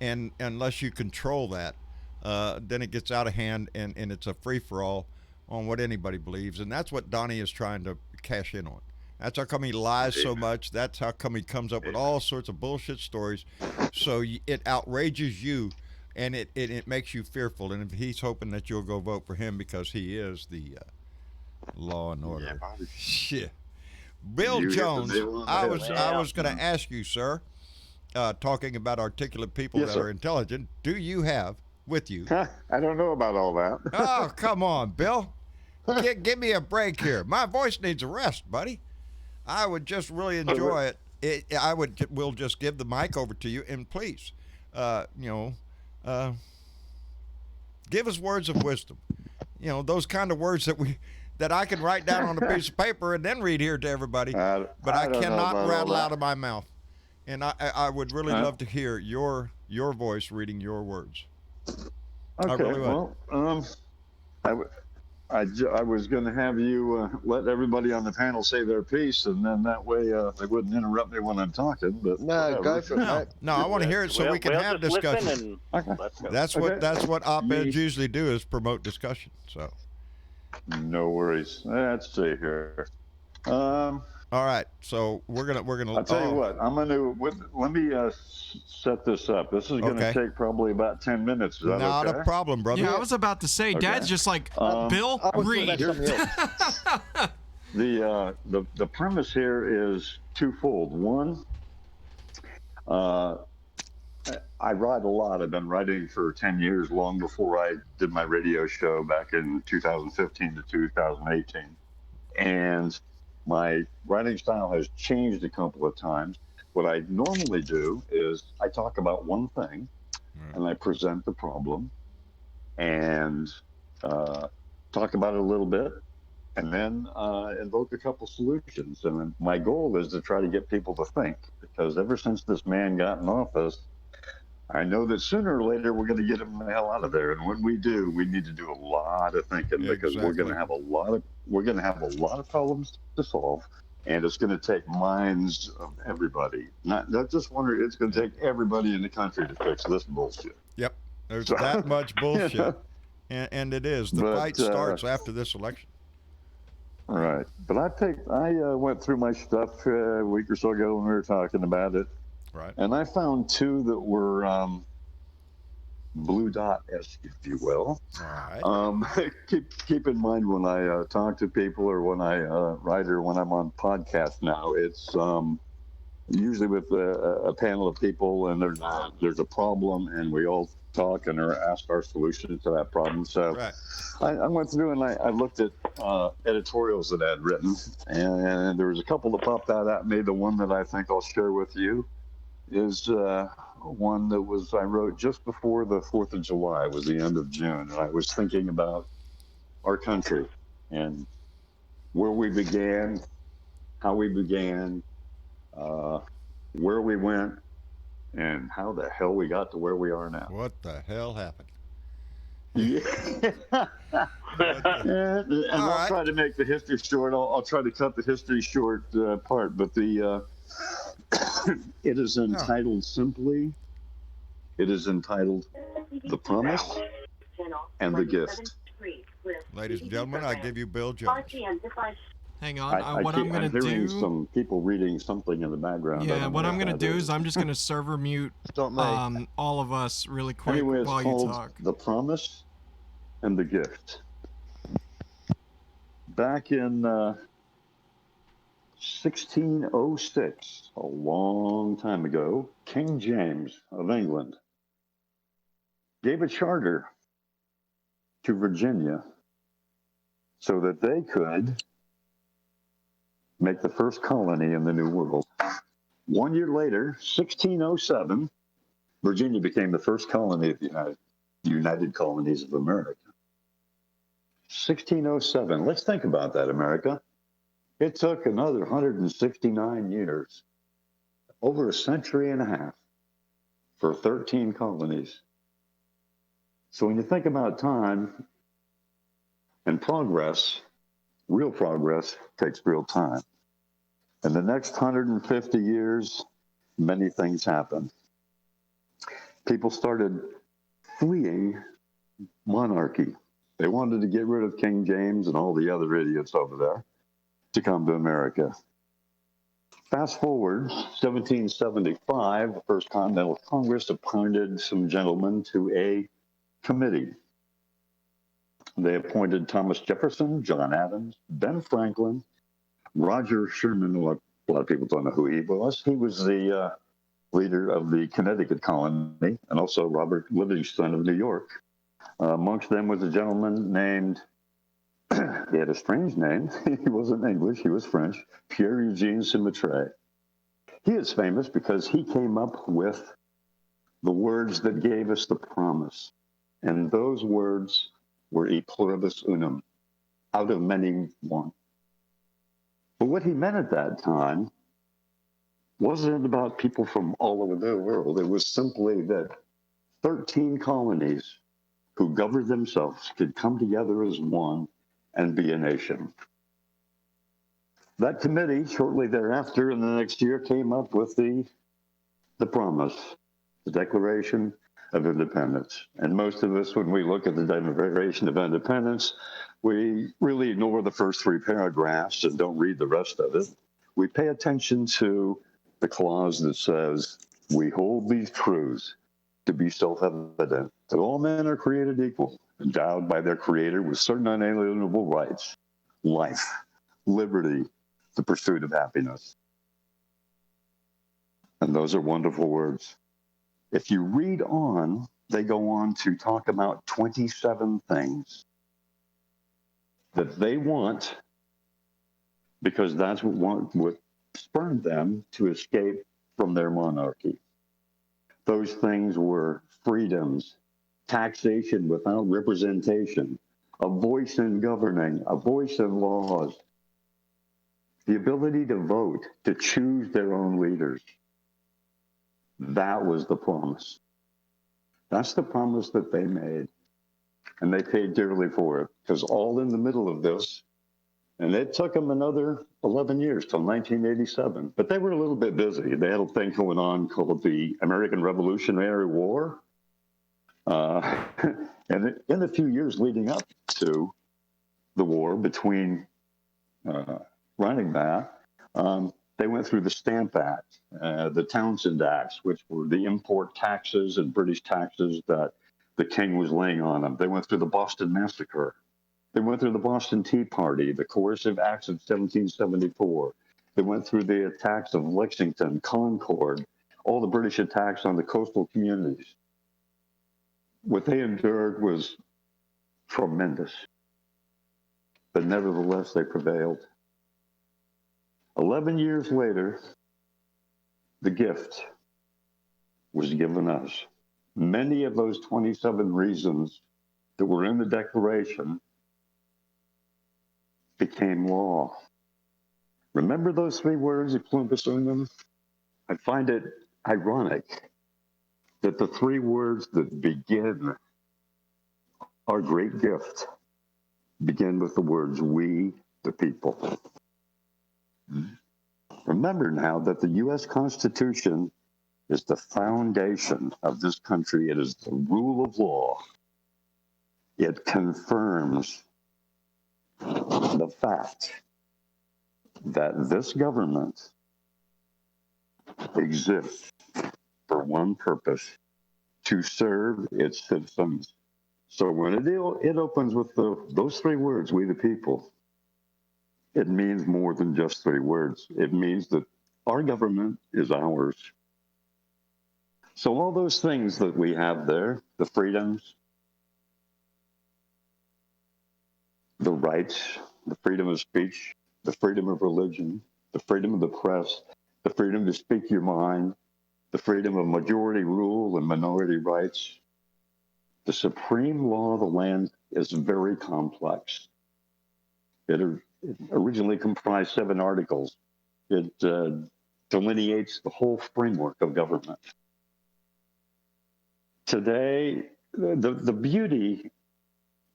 S2: And unless you control that, then it gets out of hand, and it's a free-for-all on what anybody believes. And that's what Donnie is trying to cash in on. That's how come he lies so much. That's how come he comes up with all sorts of bullshit stories. So it outrages you, and it makes you fearful. And if he's hoping that you'll go vote for him because he is the law and order. Shit. Bill Jones, I was going to ask you, sir, talking about articulate people that are intelligent, do you have with you?
S5: I don't know about all that.
S2: Oh, come on, Bill. Give me a break here. My voice needs a rest, buddy. I would just really enjoy it. We'll just give the mic over to you, and please, give us words of wisdom. You know, those kind of words that I can write down on a piece of paper and then read here to everybody, but I
S5: don't know
S2: cannot
S5: about
S2: rattle
S5: all
S2: out
S5: that.
S2: of my mouth. And I would really love to hear your voice reading your words. I
S5: Okay,
S2: really would.
S5: well, I was going to have you let everybody on the panel say their piece, and then that way they wouldn't interrupt me when I'm talking. But
S4: No,
S5: whatever.
S4: go for it, mate.
S2: No, I want to hear it so we can
S6: we'll
S2: have
S6: just
S2: discussion.
S6: listen and
S5: Okay.
S6: let's go.
S2: That's what op-eds usually do, is promote discussion. So,
S5: No worries. Let's see here.
S2: all right. So we're gonna.
S5: I'll tell you what. I'm gonna let me set this up. This is gonna
S2: Okay.
S5: take probably about 10 minutes. Is that
S2: Not
S5: okay?
S2: a problem, brother.
S3: Yeah, I was about to say, Dad's just like, Bill,
S4: I was talking
S3: read.
S4: about something else.
S5: The premise here is twofold. One, I write a lot. I've been writing for 10 years, long before I did my radio show back in 2015 to 2018. And my writing style has changed a couple of times. What I normally do is I talk about one thing, and I present the problem and talk about it a little bit, and then invoke a couple solutions. And then my goal is to try to get people to think, because ever since this man got in office, I know that sooner or later we're going to get him the hell out of there. And when we do, we need to do a lot of thinking, because we're going to have a lot of problems to solve, and it's going to take minds of everybody. Not just one. It's going to take everybody in the country to fix this bullshit.
S2: Yep. There's that much bullshit, and it is. The fight starts after this election.
S5: Right. But I went through my stuff a week or so ago when we were talking about it.
S2: Right.
S5: And I found two that were blue dot-esque, if you will.
S2: All right.
S5: Keep in mind when I talk to people, or when I write, or when I'm on podcasts now, it's usually with a panel of people, and there's a problem, and we all talk and are asked our solution to that problem. So
S2: Right.
S5: I went through and I looked at editorials that I'd written, and there was a couple that popped out at me. The one that I think I'll share with you is one that I wrote just before the 4th of July. It was the end of June, and I was thinking about our country and where we began, how we began, where we went, and how the hell we got to where we are now.
S2: What the hell happened?
S5: Yeah. And
S2: All
S5: I'll
S2: right.
S5: try to make the history short. I'll try to cut the history short part, but the it is entitled simply. It is entitled "The Promise and the Gift."
S2: Ladies and gentlemen, I give you Bill Jones.
S3: Hang on. What I'm
S5: I'm
S3: gonna
S5: hearing
S3: do?
S5: some people reading something in the background.
S3: Yeah. What I'm gonna do is I'm just gonna server mute
S4: It's not me.
S3: all of us really quick
S5: Anyway, it's
S3: while you
S5: called
S3: talk.
S5: "The Promise and the Gift." Back in 1606, a long time ago, King James of England gave a charter to Virginia so that they could make the first colony in the New World. 1 year later, 1607, Virginia became the first colony of the United Colonies of America. 1607, let's think about that, America. It took another 169 years, over a century and a half, for 13 colonies. So when you think about time and progress, real progress takes real time. In the next 150 years, many things happened. People started fleeing monarchy. They wanted to get rid of King James and all the other idiots over there to come to America. Fast forward, 1775, the First Continental Congress appointed some gentlemen to a committee. They appointed Thomas Jefferson, John Adams, Ben Franklin, Roger Sherman. A lot of people don't know who he was. He was the leader of the Connecticut colony, and also Robert Livingston of New York. Amongst them was a gentleman named, he had a strange name. He wasn't English, he was French, Pierre Eugene Simmetre. He is famous because he came up with the words that gave us the promise. And those words were e pluribus unum, out of many one. But what he meant at that time wasn't about people from all over the world. It was simply that 13 colonies who governed themselves could come together as one and be a nation. That committee, shortly thereafter, in the next year, came up with the promise, the Declaration of Independence. And most of us, when we look at the Declaration of Independence, we really ignore the first 3 paragraphs and don't read the rest of it. We pay attention to the clause that says, "We hold these truths to be self-evident, that all men are created equal, endowed by their Creator with certain unalienable rights, life, liberty, the pursuit of happiness." And those are wonderful words. If you read on, they go on to talk about 27 things that they want, because that's what spurred them to escape from their monarchy. Those things were freedoms, taxation without representation, a voice in governing, a voice in laws, the ability to vote, to choose their own leaders. That was the promise. That's the promise that they made. And they paid dearly for it, because all in the middle of this, and it took them another 11 years till 1987. But they were a little bit busy. They had a thing going on called the American Revolutionary War. And in the few years leading up to the war between running that, they went through the Stamp Act, the Townshend Acts, which were the import taxes and British taxes that the king was laying on them. They went through the Boston Massacre. They went through the Boston Tea Party, the Coercive Acts of 1774. They went through the attacks of Lexington, Concord, all the British attacks on the coastal communities. What they endured was tremendous. But nevertheless, they prevailed. 11 years later, the gift was given us. Many of those 27 reasons that were in the Declaration became law. Remember those 3 words at Columbus them? I find it ironic that the 3 words that begin our great gift begin with the words, we, the people. Remember now that the U.S. Constitution is the foundation of this country. It is the rule of law. It confirms the fact that this government exists for one purpose, to serve its citizens. So when it opens with those 3 words, we the people, it means more than just 3 words. It means that our government is ours. So all those things that we have there, the freedoms, the rights, the freedom of speech, the freedom of religion, the freedom of the press, the freedom to speak your mind, the freedom of majority rule and minority rights. The supreme law of the land is very complex. It originally comprised 7 articles. It delineates the whole framework of government. Today, the beauty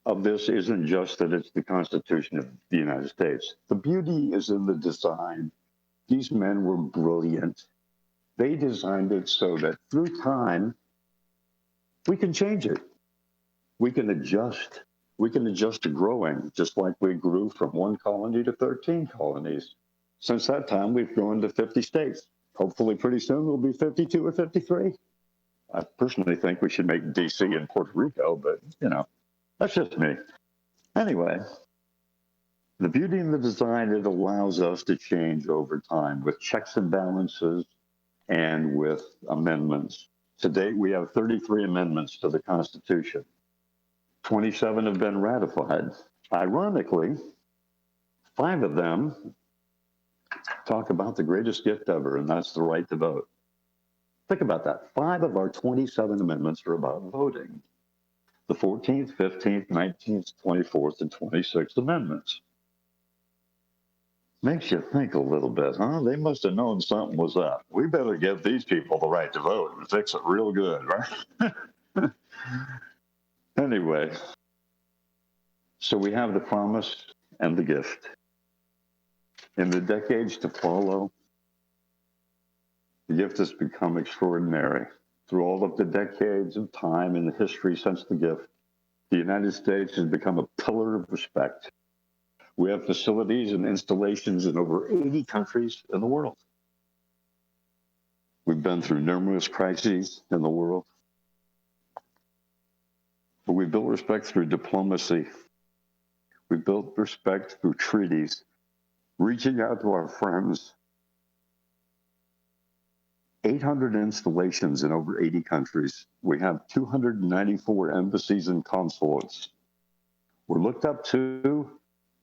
S5: of this isn't just that it's the Constitution of the United States. The beauty is in the design. These men were brilliant. They designed it so that through time, we can change it. We can adjust. We can adjust to growing, just like we grew from 1 colony to 13 colonies. Since that time, we've grown to 50 states. Hopefully pretty soon we'll be 52 or 53. I personally think we should make DC and Puerto Rico, but, that's just me. Anyway, the beauty in the design, it allows us to change over time with checks and balances and with amendments. To date, we have 33 amendments to the Constitution. 27 have been ratified. Ironically, 5 of them talk about the greatest gift ever, and that's the right to vote. Think about that. 5 of our 27 amendments are about voting. The 14th, 15th, 19th, 24th, and 26th amendments. Makes you think a little bit, huh? They must have known something was up. We better give these people the right to vote and fix it real good, right? Anyway, so we have the promise and the gift. In the decades to follow, the gift has become extraordinary. Through all of the decades of time in the history since the gift, the United States has become a pillar of respect. We have facilities and installations in over 80 countries in the world. We've been through numerous crises in the world. But we built respect through diplomacy. We built respect through treaties, reaching out to our friends. 800 installations in over 80 countries. We have 294 embassies and consulates. We're looked up to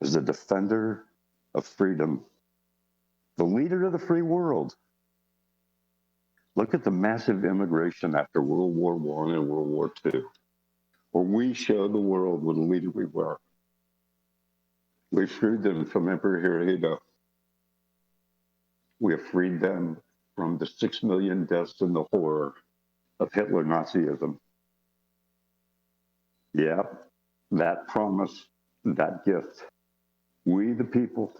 S5: as the defender of freedom, the leader of the free world. Look at the massive immigration after World War I and World War II, where we showed the world what a leader we were. We freed them from Emperor Hirohito. We have freed them from the 6 million deaths and the horror of Hitler Nazism. Yeah, that promise, that gift. We the people,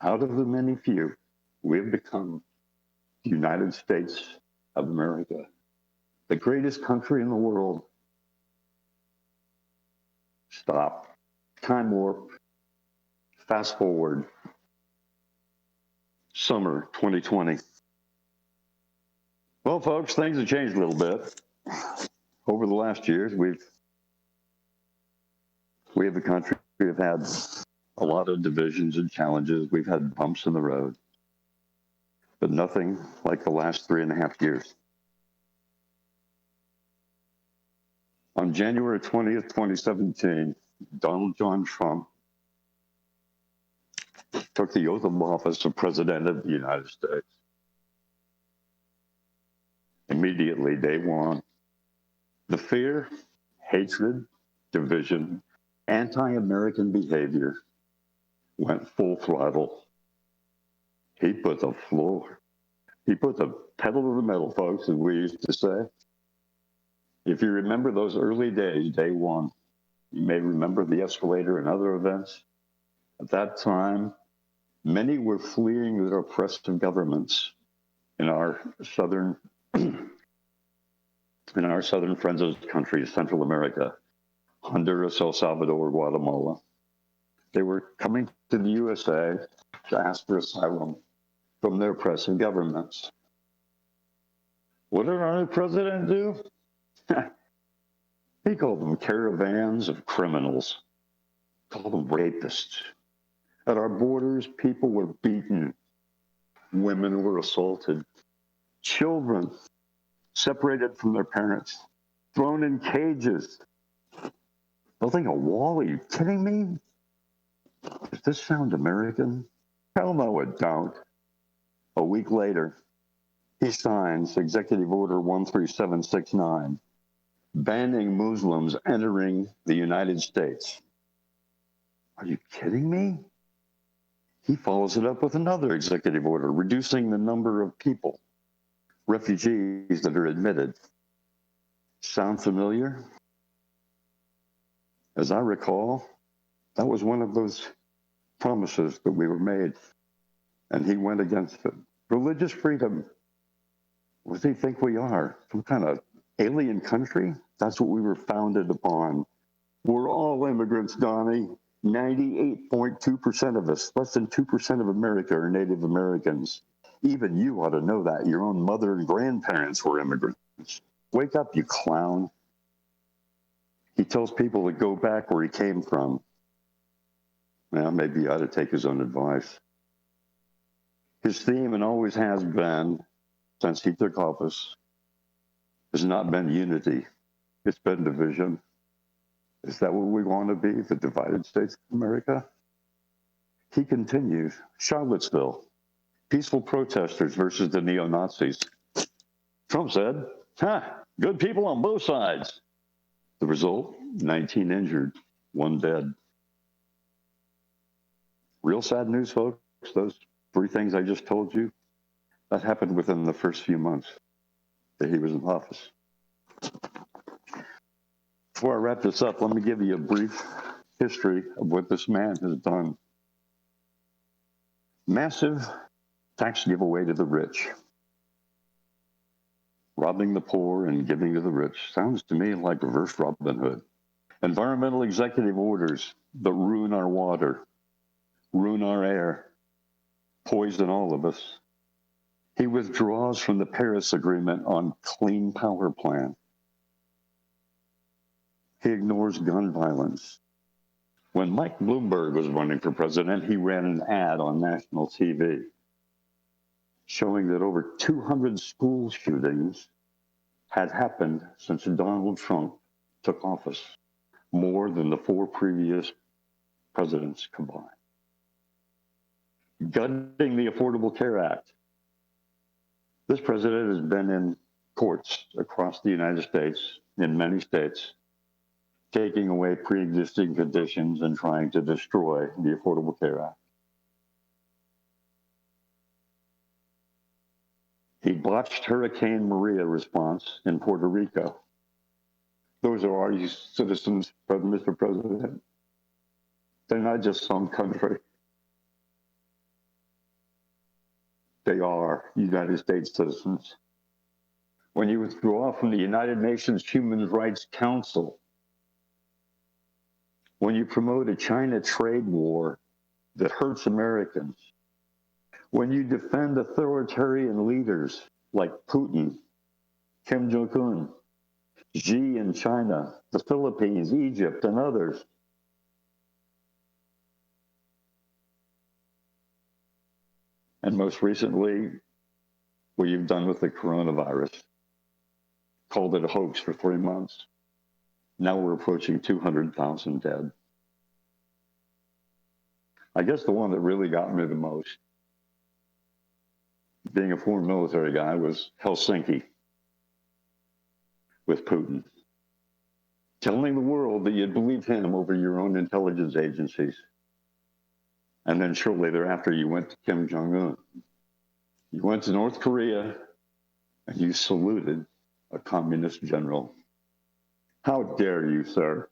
S5: out of the many few, we have become the United States of America, the greatest country in the world. Stop. Time warp. Fast forward. Summer 2020. Well, folks, things have changed a little bit. Over the last years, we as a country have had a lot of divisions and challenges. We've had bumps in the road, but nothing like the last 3.5 years. On January 20th, 2017, Donald John Trump took the oath of office of President of the United States. Immediately, day one, the fear, hatred, division, Anti-American behavior went full throttle. He put the pedal to the metal, folks, as we used to say. If you remember those early days, day one, you may remember the escalator and other events. At that time, many were fleeing their oppressive governments in our southern friends of countries, Central America, Honduras, El Salvador, Guatemala. They were coming to the USA to ask for asylum from their oppressive governments. What did our new president do? He called them caravans of criminals, called them rapists. At our borders, people were beaten, women were assaulted, children separated from their parents, thrown in cages, building a wall. Are you kidding me? Does this sound American? Hell no, it don't. A week later, he signs Executive Order 13769, banning Muslims entering the United States. Are you kidding me? He follows it up with another executive order, reducing the number of people, refugees that are admitted. Sound familiar? As I recall, that was one of those promises that we were made, and he went against it. Religious freedom. What do you think we are? Some kind of alien country? That's what we were founded upon. We're all immigrants, Donnie. 98.2% of us, less than 2% of America are Native Americans. Even you ought to know that. Your own mother and grandparents were immigrants. Wake up, you clown. He tells people to go back where he came from. Well, maybe he ought to take his own advice. His theme, and always has been, since he took office, has not been unity. It's been division. Is that what we want to be, the divided states of America? He continues, Charlottesville, peaceful protesters versus the neo-Nazis. Trump said, good people on both sides. The result, 19 injured, 1 dead. Real sad news, folks. Those 3 things I just told you, that happened within the first few months that he was in office. Before I wrap this up, let me give you a brief history of what this man has done. Massive tax giveaway to the rich. Robbing the poor and giving to the rich sounds to me like reverse Robin Hood. Environmental executive orders that ruin our water, ruin our air, poison all of us. He withdraws from the Paris Agreement on clean power plan. He ignores gun violence. When Mike Bloomberg was running for president, he ran an ad on national TV showing that over 200 school shootings had happened since Donald Trump took office, more than the 4 previous presidents combined. Gutting the Affordable Care Act. This president has been in courts across the United States, in many states, taking away pre-existing conditions and trying to destroy the Affordable Care Act. He botched Hurricane Maria response in Puerto Rico. Those are our citizens, Mr. President. They're not just some country. They are United States citizens. When you withdraw from the United Nations Human Rights Council, when you promote a China trade war that hurts Americans, when you defend authoritarian leaders like Putin, Kim Jong-un, Xi in China, the Philippines, Egypt, and others, and most recently, what you've done with the coronavirus, called it a hoax for 3 months. Now we're approaching 200,000 dead. I guess the one that really got me the most, being a former military guy, was Helsinki with Putin. telling the world that you'd believe him over your own intelligence agencies. And then shortly thereafter, you went to Kim Jong-un. You went to North Korea, and you saluted a communist general. How dare you, sir?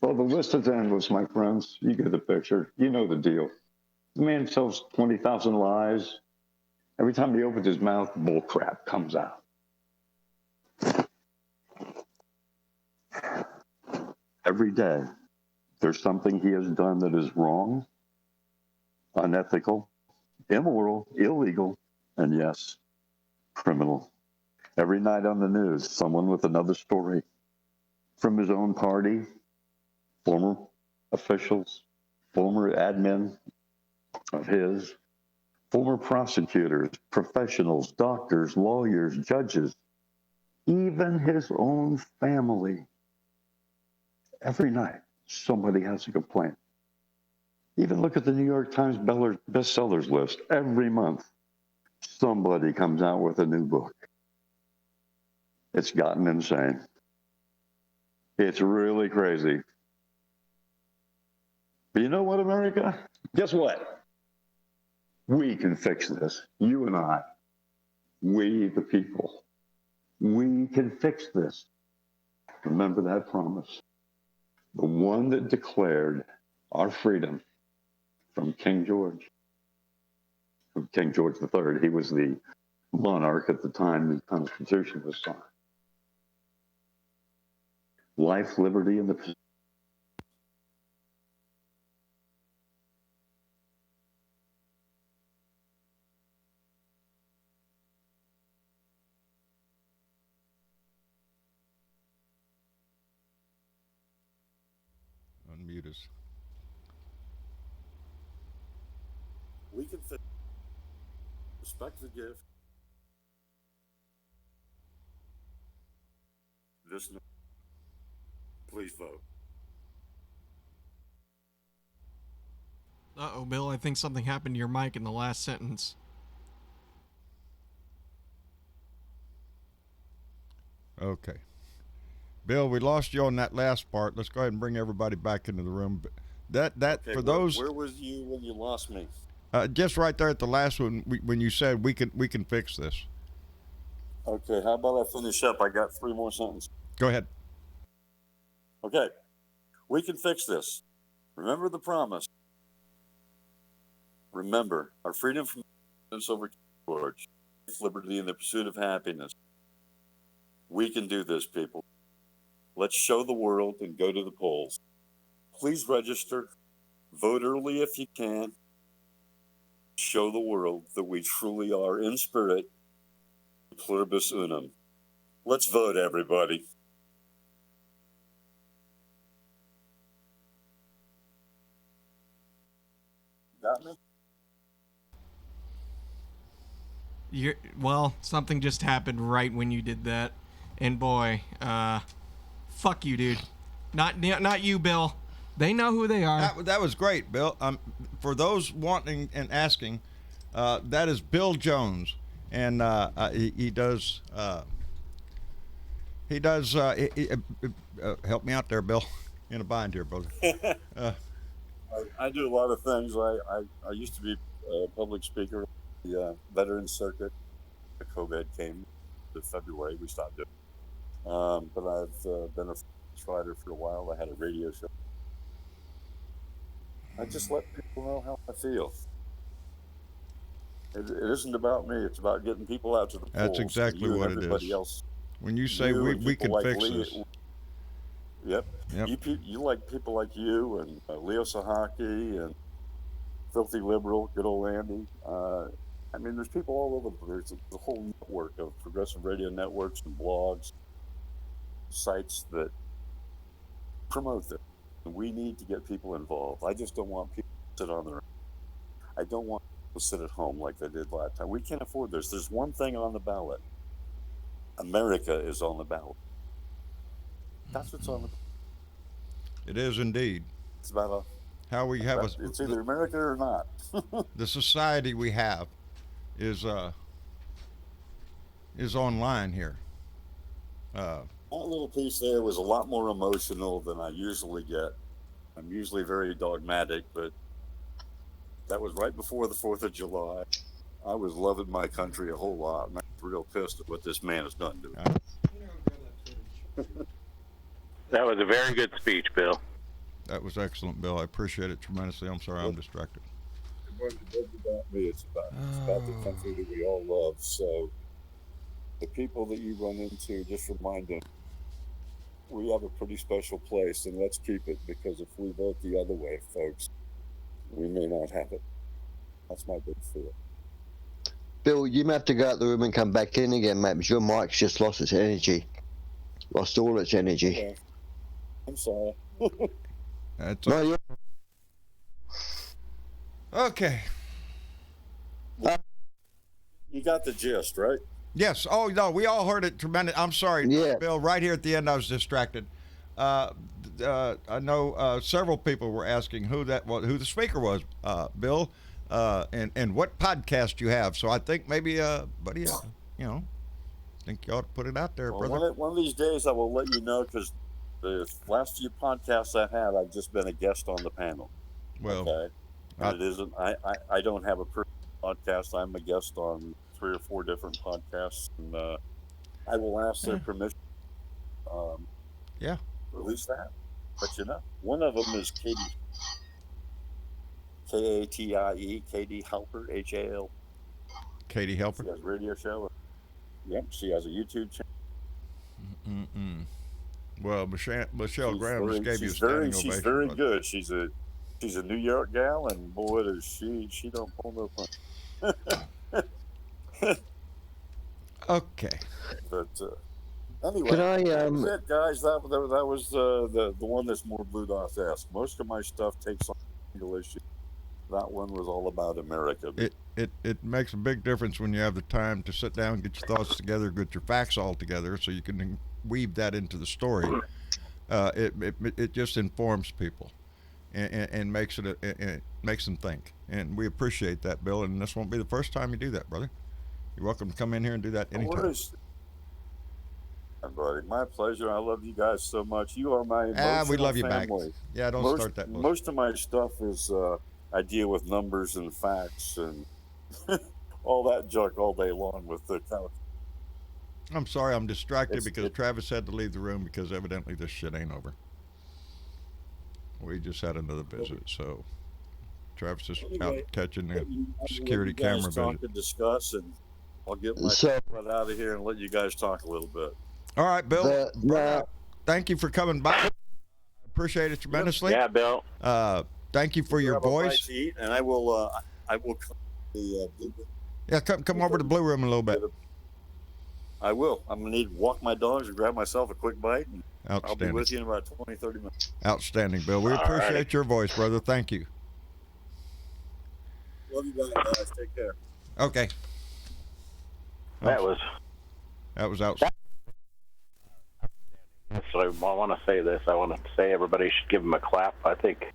S5: Well, the list is endless, my friends. You get the picture. You know the deal. The man tells 20,000 lies. Every time he opens his mouth, bull crap comes out. Every day, there's something he has done that is wrong, unethical, immoral, illegal, and yes, criminal. Every night on the news, someone with another story from his own party, former officials, former admin of his, former prosecutors, professionals, doctors, lawyers, judges, even his own family. Every night, somebody has a complaint. Even look at the New York Times bestsellers list. Every month, somebody comes out with a new book. It's gotten insane. It's really crazy. But you know what, America? Guess what? We can fix this. You and I. We, the people. We can fix this. Remember that promise. The one that declared our freedom from King George. From King George III. He was the monarch at the time the Constitution was signed. Life, liberty, and the
S2: unmute us.
S7: We can fix. Respect the gift. This. Please vote.
S3: Uh-oh, Bill, I think something happened to your mic in the last sentence.
S2: Okay. Bill, we lost you on that last part. Let's go ahead and bring everybody back into the room. Okay, for those,
S7: where was you when you lost me?
S2: just right there at the last one, when you said we can fix this.
S7: Okay, how about I finish up? I got 3 more sentences.
S2: Go ahead.
S7: Okay, we can fix this. Remember the promise. Remember our freedom from over George, liberty, and the pursuit of happiness. We can do this, people. Let's show the world and go to the polls. Please register. Vote early if you can. Show the world that we truly are in spirit, pluribus unum. Let's vote, everybody. Got me?
S3: Well, something just happened right when you did that. And boy, fuck you, dude. Not you, Bill. They know who they are.
S2: That was great, Bill. For those wanting and asking, that is Bill Jones, and he does help me out there, Bill. In a bind here, brother.
S7: I do a lot of things. I used to be a public speaker, the Veterans Circuit. The COVID came in February. We stopped doing it. But I've been a writer for a while. I had a radio show. I just let people know how I feel. It isn't about me. It's about getting people out to the polls.
S2: That's exactly what it is.
S7: Else.
S2: When you say we can
S7: like
S2: fix this.
S7: Yep. You like people like you and Leo Sahaki and Filthy Liberal, good old Andy. I mean, there's people all over. There's a whole network of progressive radio networks and blogs, sites that promote this. We need to get people involved. I just don't want people to sit on their own. I don't want people to sit at home like they did last time. We can't afford this. There's one thing on the ballot. America is on the ballot. That's what's on the ballot.
S2: It is indeed.
S7: It's about
S2: how we have
S7: it's either America or not.
S2: The society we have is online here.
S7: That little piece there was a lot more emotional than I usually get. I'm usually very dogmatic, but that was right before the 4th of July. I was loving my country a whole lot, and I was real pissed at what this man has done to me.
S6: That was a very good speech, Bill.
S2: That was excellent, Bill. I appreciate it tremendously. I'm sorry I'm distracted.
S7: It wasn't about me. It's about the country that we all love. So the people that you run into, just remind them, we have a pretty special place, and let's keep it, because if we vote the other way, folks, we may not have it. That's my big fear.
S4: Bill, you may have to go out the room and come back in again, mate, because your mic's just lost its energy. Lost all its energy.
S7: Okay. I'm sorry.
S2: That's
S4: No, you're...
S2: okay.
S7: You got the gist, right?
S2: Yes. Oh no, we all heard it tremendous. I'm sorry,
S4: Yeah.
S2: Bill. Right here at the end, I was distracted. I know several people were asking who the speaker was, Bill, and what podcast you have. So I think maybe, buddy, think you ought to put it out there,
S7: Well,
S2: brother.
S7: one of these days, I will let you know, because the last few podcasts I had, I've just been a guest on the panel.
S2: Well,
S7: Okay. And it isn't. I don't have a personal podcast. I'm a guest on 3 or 4 different podcasts, and I will ask their permission.
S2: Yeah.
S7: Release that. But one of them is Katie. Katie. Katie Halper. HAL.
S2: Katie Helper.
S7: She has a radio show. Yep. She has a YouTube channel.
S2: Well, Michelle Graham just gave you a standing ovation.
S7: She's very good. She's a New York gal, and boy, does she don't pull no punch.
S2: Okay.
S7: But anyway,
S4: Can I,
S7: that's it, guys. That was the one that's more Blue Dots-esque. Most of my stuff takes on single issue. That one was all about America.
S2: It makes a big difference when you have the time to sit down, get your thoughts together, get your facts all together, so you can weave that into the story. It just informs people and makes it makes them think, and we appreciate that, Bill. And this won't be the first time you do that, brother. You're welcome to come in here and do that anytime.
S7: Buddy, my pleasure. I love you guys so much. You are my emotional
S2: we love you
S7: family.
S2: back. Yeah, don't start that.
S7: Most of my stuff is I deal with numbers and facts and all that junk all day long with the kind of.
S2: I'm sorry, I'm distracted because Travis had to leave the room because evidently this shit ain't over. We just had another visit, so Travis is out catching the security camera visit.
S7: To discuss, and I'll get my butt out of here and let you guys talk a little bit.
S2: All right, Bill. Thank you for coming by. I appreciate it tremendously.
S6: Yeah, Bill.
S2: Thank you for your voice.
S7: To eat, and I will
S2: Yeah, come over to the Blue Room in a little bit.
S7: I will. I'm going to need to walk my dogs and grab myself a quick bite, and I'll be with you in about 20, 30 minutes.
S2: Outstanding, Bill. We appreciate your voice, brother. Thank you.
S7: Love you guys. Take care.
S2: Okay.
S6: That was
S2: outstanding.
S6: So I want to say this. I want to say everybody should give him a clap. I think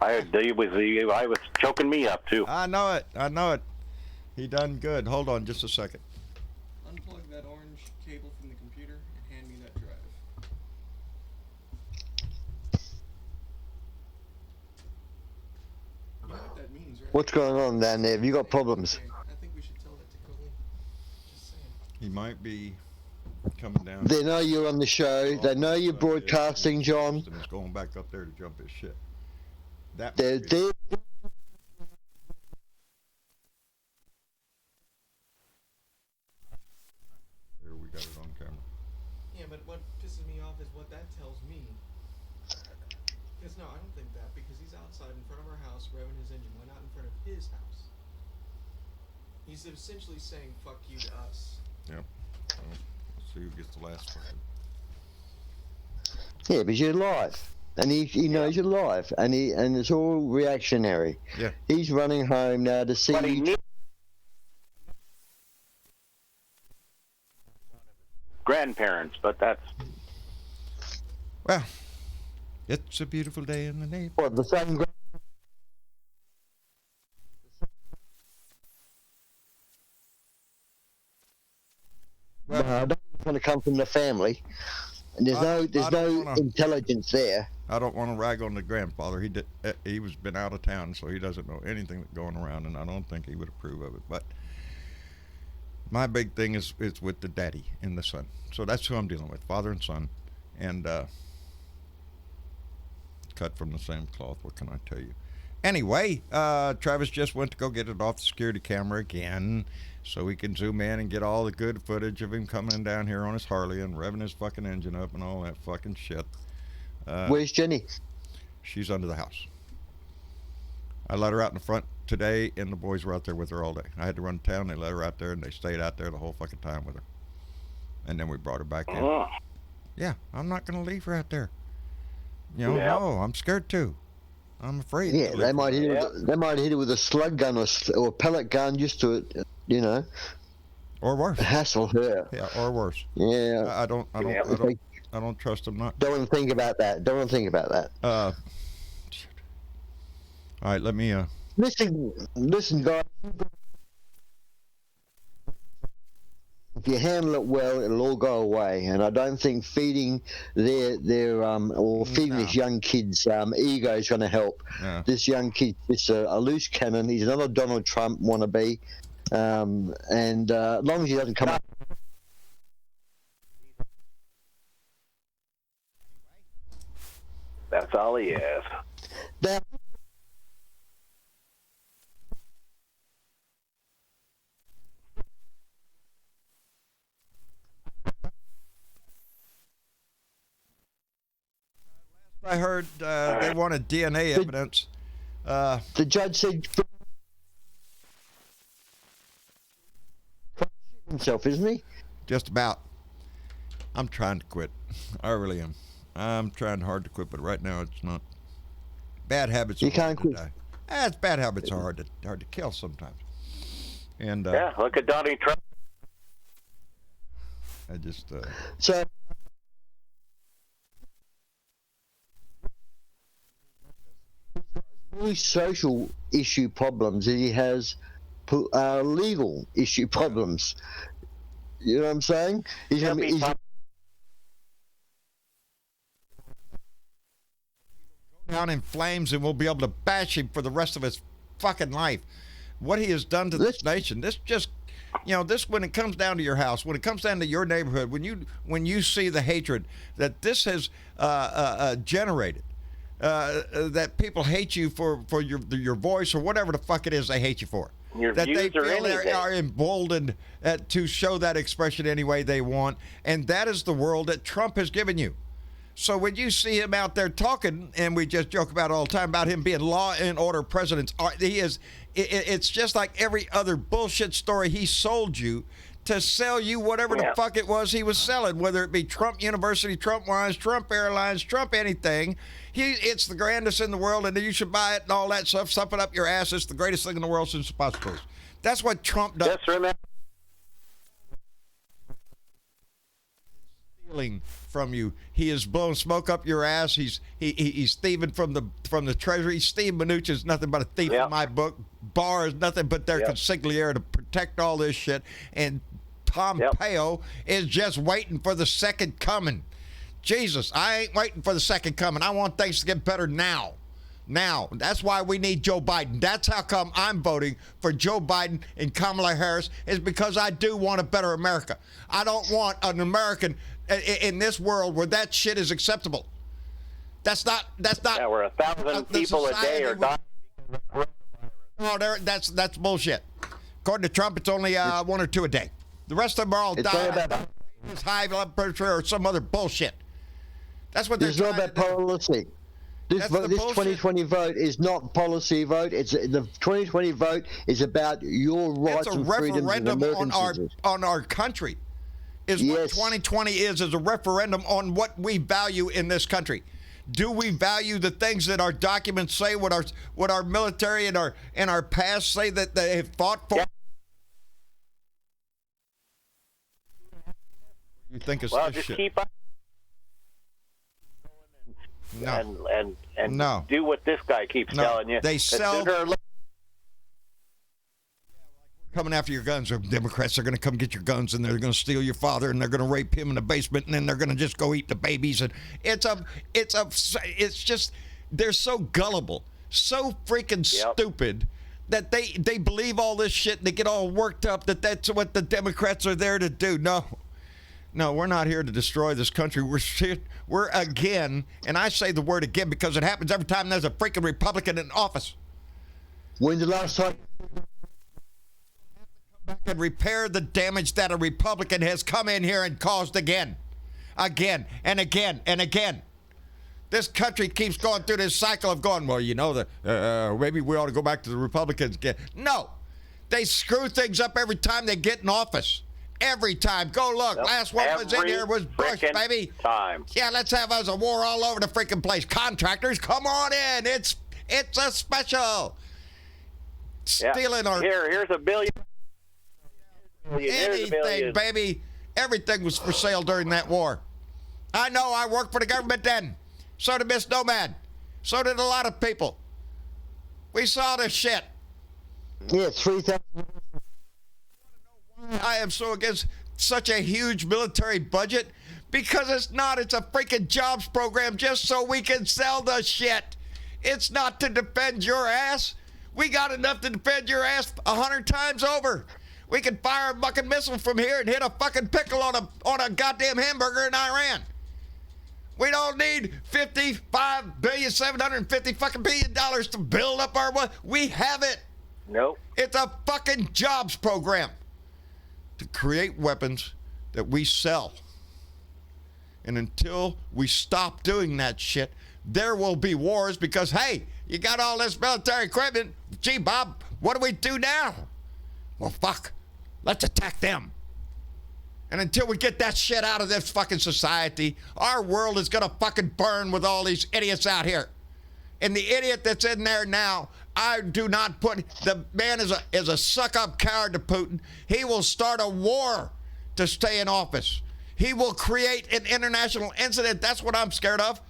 S6: I was choking me up too.
S2: I know it. He done good. Hold on just a second.
S3: Unplug that orange cable from the computer and hand me that drive. You know what that means, right?
S4: What's going on down there? Have you got problems?
S3: I think we should tell that to Colleen. Just saying.
S2: He might be coming down.
S4: They know you're on the show. They know you're broadcasting, John.
S2: And it's going back up there to jump his shit. That
S4: They're there.
S2: There, we got it on camera.
S3: Yeah, but what pisses me off is what that tells me. Because no, I don't think that, because he's outside in front of our house revving his engine, went out in front of his house. He's essentially saying fuck you to us.
S2: Yep. Well, let's see who gets the last fucking.
S4: Yeah, but you're live. And he knows you're live. And it's all reactionary.
S2: Yeah.
S4: He's running home now to see you.
S6: Grandparents, but that's
S2: Well, it's a beautiful day in the neighborhood.
S4: What, the same No, want to come from the family, and there's no intelligence there.
S2: I don't want to rag on the grandfather. He was been out of town, so he doesn't know anything that's going around, and I don't think he would approve of it. But my big thing is with the daddy and the son. So that's who I'm dealing with, father and son, and cut from the same cloth. What can I tell you? Anyway, Travis just went to go get it off the security camera again, so we can zoom in and get all the good footage of him coming down here on his Harley and revving his fucking engine up and all that fucking shit.
S4: Where's Jenny?
S2: She's under the house. I let her out in the front today, and the boys were out there with her all day. I had to run to town. They let her out there, and they stayed out there the whole fucking time with her. And then we brought her back in. Yeah, I'm not going to leave her out there. No, I'm scared too. I'm afraid.
S4: Yeah, they might hit it with a slug gun or a pellet gun just to,
S2: or worse.
S4: Hassle her.
S2: Yeah, or worse.
S4: Yeah.
S2: I don't trust them not.
S4: Don't want to think about that.
S2: All right, let me.
S4: Listen, guys. If you handle it well, it'll all go away. And I don't think feeding feeding this young kid's ego is going to help.
S2: Yeah.
S4: This young kid is a loose cannon. He's another Donald Trump wannabe. And as long as he doesn't come up.
S6: That's all he is.
S2: I heard they wanted DNA evidence.
S4: The judge said himself, isn't he?
S2: Just about. I'm trying to quit. I really am. I'm trying hard to quit, but right now it's not. Bad habits.
S4: You can't quit.
S2: It's bad habits are hard to kill sometimes. And
S6: look at Donald Trump.
S2: I just.
S4: So. Really social issue problems, and he has legal issue problems. You know what I'm saying? He's
S2: down in flames, and we'll be able to bash him for the rest of his fucking life. What he has done to this nation, this just, this when it comes down to your house, when it comes down to your neighborhood, when you see the hatred that this has generated. That people hate you for your voice or whatever the fuck it is they hate you for.
S6: Your
S2: that they
S6: feel
S2: they are emboldened to show that expression any way they want, and that is the world that Trump has given you. So when you see him out there talking, and we just joke about it all the time about him being law and order president, it's just like every other bullshit story he sold you to sell you whatever the fuck it was he was selling, whether it be Trump University, Trump Wines, Trump Airlines, Trump anything. It's the grandest in the world, and you should buy it and all that stuff. Stuff it up your ass. It's the greatest thing in the world since the possible. That's what Trump does.
S6: Just remember.
S2: Stealing from you. He is blowing smoke up your ass. He's thieving from the treasury. Steve Mnuchin is nothing but a thief in my book. Barr is nothing but their consigliere to protect all this shit. And Pompeo is just waiting for the second coming. Jesus, I ain't waiting for the second coming. I want things to get better now. Now. That's why we need Joe Biden. That's how come I'm voting for Joe Biden and Kamala Harris, is because I do want a better America. I don't want an American in this world where that shit is acceptable. That's not.
S6: Yeah, where 1,000 people a day are dying.
S2: No, that's bullshit. According to Trump, it's only 1 or 2 a day. The rest of them are all dying. It's high blood pressure or some other bullshit. That's what they're trying to do.
S4: It's not about policy. This 2020 vote is not policy vote. It's the 2020 vote is about your rights and freedoms as American citizens.
S2: On our country. What 2020 is a referendum on what we value in this country. Do we value the things that our documents say, what our military and our past say that they have fought for? You think it's this
S6: just
S2: shit?
S6: Keep up.
S2: No.
S6: And
S2: no.
S6: Do what this guy keeps telling you.
S2: They sell. coming after your guns. The Democrats are going to come get your guns, and they're going to steal your father, and they're going to rape him in the basement, and then they're going to just go eat the babies. And it's just, they're so gullible, so freaking stupid that they believe all this shit, and they get all worked up that that's what the Democrats are there to do. No, we're not here to destroy this country. We're again, and I say the word again because it happens every time there's a freaking Republican in office.
S4: When's the last time?
S2: And repair the damage that a Republican has come in here and caused again and again and again. This country keeps going through this cycle of going, well, you know, maybe we ought to go back to the Republicans again. No, they screw things up every time they get in office. Every time. Go look. Last one was in here was Bush, baby.
S6: Time.
S2: Yeah, let's have us a war all over the freaking place. Contractors, come on in. It's a special. Stealing our...
S6: Here's $1 billion.
S2: Anything, baby. Everything was for sale during that war. I know. I worked for the government then. So did Miss Nomad. So did a lot of people. We saw this shit.
S4: Yeah, 3,000.
S2: I am so against such a huge military budget because it's not. It's a freaking jobs program just so we can sell the shit. It's not to defend your ass. We got enough to defend your ass 100 times over. We can fire a fucking missile from here and hit a fucking pickle on a goddamn hamburger in Iran. We don't need $55,750 fucking billion to build up our one. We have it.
S6: Nope.
S2: It's a fucking jobs program to create weapons that we sell. And until we stop doing that shit, there will be wars because, hey, you got all this military equipment. Gee, Bob, what do we do now? Well, fuck. Let's attack them. And until we get that shit out of this fucking society, our world is going to fucking burn with all these idiots out here. And the idiot that's in there now, I do not put... The man is a suck-up coward to Putin. He will start a war to stay in office. He will create an international incident. That's what I'm scared of.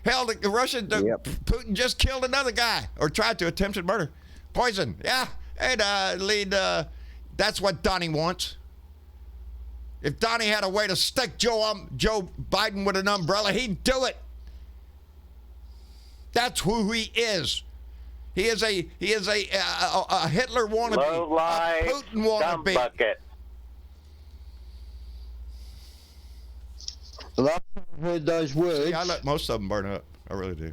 S2: Hell, the Russian... Putin just killed another guy. Or tried to. Attempted murder. Poison. Yeah. Hey, lead... that's what Donnie wants. If Donnie had a way to stick Joe Biden with an umbrella, he'd do it. That's who he is. He is a Hitler wannabe,
S6: Low-life,
S2: a Putin wannabe.
S6: bucket.
S4: The last time I heard those words...
S2: Yeah, I let most of them burn up. I really do.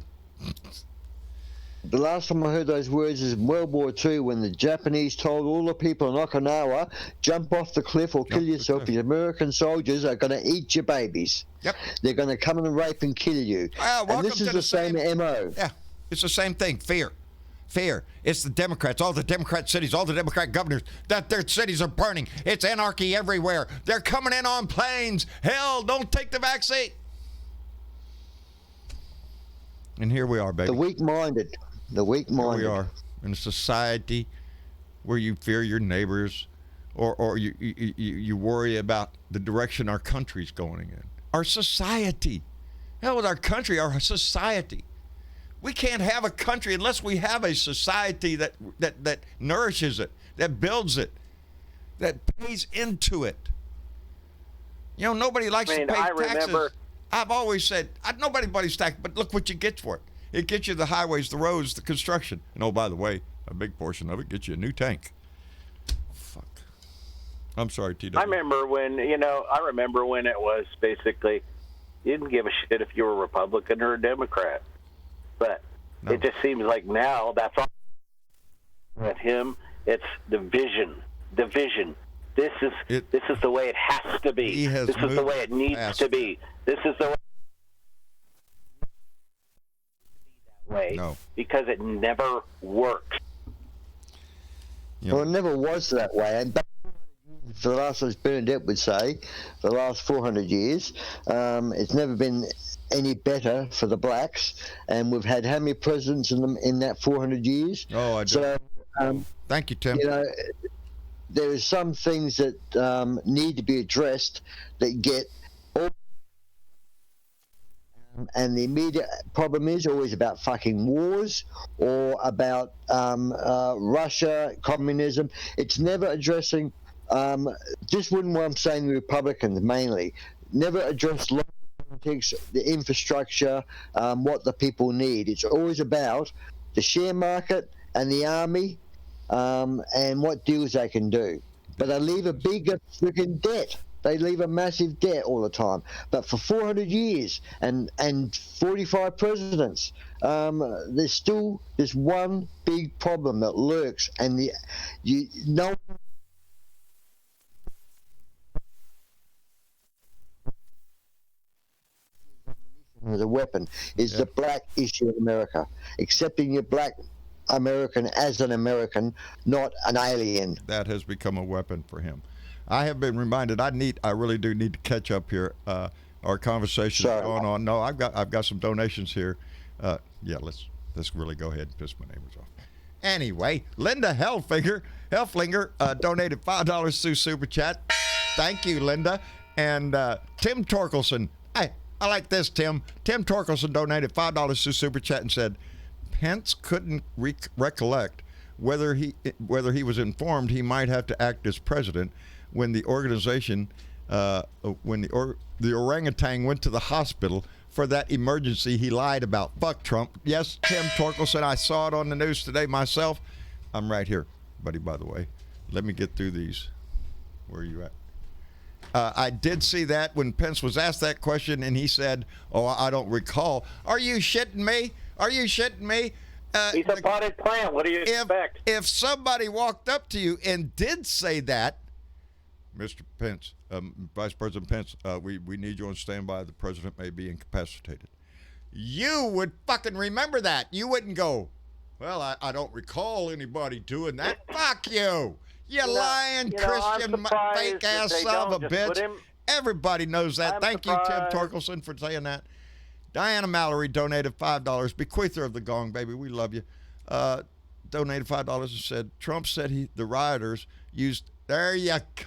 S4: The last time I heard those words is in World War II when the Japanese told all the people in Okinawa, jump off the cliff or kill yourself. The American soldiers are going to eat your babies.
S2: Yep.
S4: They're going to come and rape and kill you. And this is the same MO.
S2: Yeah, it's the same thing. Fear. It's the Democrats, all the Democrat cities, all the Democrat governors, that their cities are burning. It's anarchy everywhere. They're coming in on planes. Hell, don't take the vaccine. And here we are, baby.
S4: The weak-minded.
S2: Here we are in a society where you fear your neighbors or you worry about the direction our country's going in. Our society. Hell with our country, our society. We can't have a country unless we have a society that nourishes it, that builds it, that pays into it. You know, nobody likes to pay taxes. I've always said, nobody buddies tax, but look what you get for it. It gets you the highways, the roads, the construction. And oh, by the way, a big portion of it gets you a new tank. Fuck. I'm sorry, TW.
S6: I remember when it was basically, you didn't give a shit if you were a Republican or a Democrat. But it just seems like now that's all with him. It's division. This is the way it has to be. This is the way it needs to be. This is the way. Because it never worked.
S4: Well, it never was that way. And for the last, as Bernadette would say, for the last 400 years, it's never been any better for the blacks. And we've had how many presidents in that 400 years?
S2: Oh, I do.
S4: So,
S2: thank you, Tim.
S4: You know, there are some things that need to be addressed that get all and the immediate problem is always about fucking wars or about Russia, communism. It's never addressing, just what I'm saying, the Republicans mainly, never address local politics, the infrastructure, what the people need. It's always about the share market and the army, and what deals they can do. But they leave a bigger freaking debt. They leave a massive debt all the time. But for 400 years and 45 presidents, there's still this one big problem that lurks, and no. As a weapon is the black issue in America. Accepting your black American as an American, not an alien.
S2: That has become a weapon for him. I have been reminded. I really do need to catch up here. Our conversation is going on. No, I've got some donations here. Yeah, let's really go ahead and piss my neighbors off. Anyway, Linda Helflinger donated $5 through Super Chat. Thank you, Linda. And Tim Torkelson. I like this, Tim. Tim Torkelson donated $5 through Super Chat and said, Pence couldn't recollect whether he was informed he might have to act as president when the organization, when the orangutan went to the hospital for that emergency he lied about. Fuck Trump. Yes, Tim Torkelson, I saw it on the news today myself. I'm right here, buddy, by the way. Let me get through these. Where are you at? I did see that when Pence was asked that question, and he said, oh, I don't recall. Are you shitting me? Are you shitting me?
S6: He's a potted plant. What do you expect?
S2: If somebody walked up to you and did say that, Mr. Pence, Vice President Pence, we need you on standby. The president may be incapacitated. You would fucking remember that. You wouldn't go, well, I don't recall anybody doing that. Fuck you. You lying Christian fake ass son of a bitch. Everybody knows that. Thank you, Tim Torkelson, for saying that. Diana Mallory donated $5. Bequeather of the Gong, baby. We love you. Donated $5 and said, Trump said the rioters used, there you go.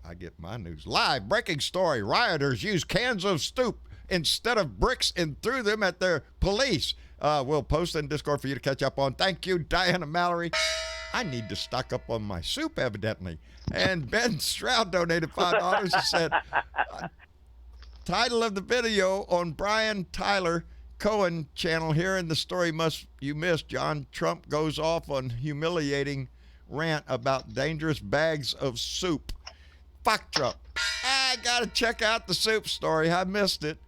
S2: I get my news. Live breaking story. Rioters used cans of soup instead of bricks and threw them at their police. We'll post in Discord for you to catch up on. Thank you, Diana Mallory. I need to stock up on my soup, evidently. And Ben Stroud donated $5 and said, title of the video on Brian Tyler Cohen channel here in the story you missed. John Trump goes off on humiliating rant about dangerous bags of soup. Fuck Trump. I got to check out the soup story. I missed it.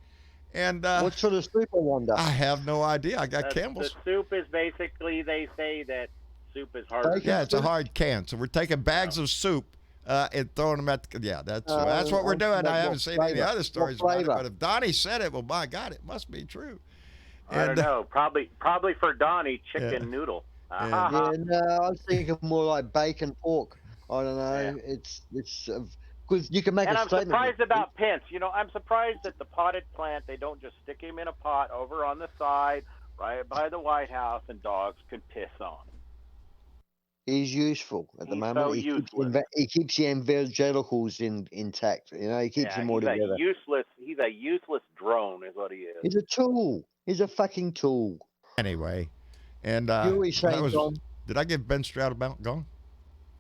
S2: And
S4: what sort of soup, I wonder?
S2: I have no idea. I got Campbell's.
S6: The soup is basically, they say that soup is hard.
S2: Yeah, it's a hard can. So we're taking bags of soup and throwing them at that's what we're doing. I haven't seen any other stories about it, but if Donnie said it, well, my God, it must be true.
S6: I don't know. Probably for Donnie, chicken noodle.
S4: Yeah, no, I was thinking more like bacon pork. I don't know. Yeah. It's because you can make a statement.
S6: And I'm surprised about Pence. I'm surprised that the potted plant, they don't just stick him in a pot over on the side, right by the White House, and dogs can piss on him.
S4: He's useful at the moment.
S6: So
S4: he keeps the evangelicals intact. He keeps them all together.
S6: He's a useless drone, is what he is.
S4: He's a tool. He's a fucking tool.
S2: Anyway, and did I give Ben Stroud a gong?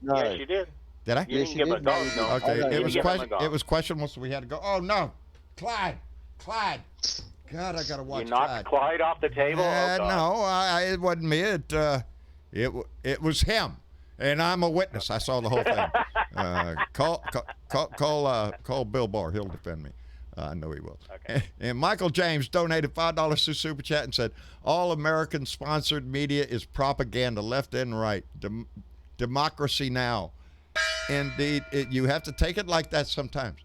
S4: No.
S6: Yes, you did.
S2: Did I?
S6: You didn't give a gong, no.
S2: Okay, it was questionable, so we had to go. Oh no, Clyde. God, I gotta watch.
S6: You knocked Clyde off the table.
S2: No, it wasn't me. It was him, and I'm a witness. I saw the whole thing. Call Bill Barr. He'll defend me. I know he will.
S6: Okay.
S2: And Michael James donated $5 through Super Chat and said, all American-sponsored media is propaganda, left and right. Democracy now. Indeed, you have to take it like that sometimes.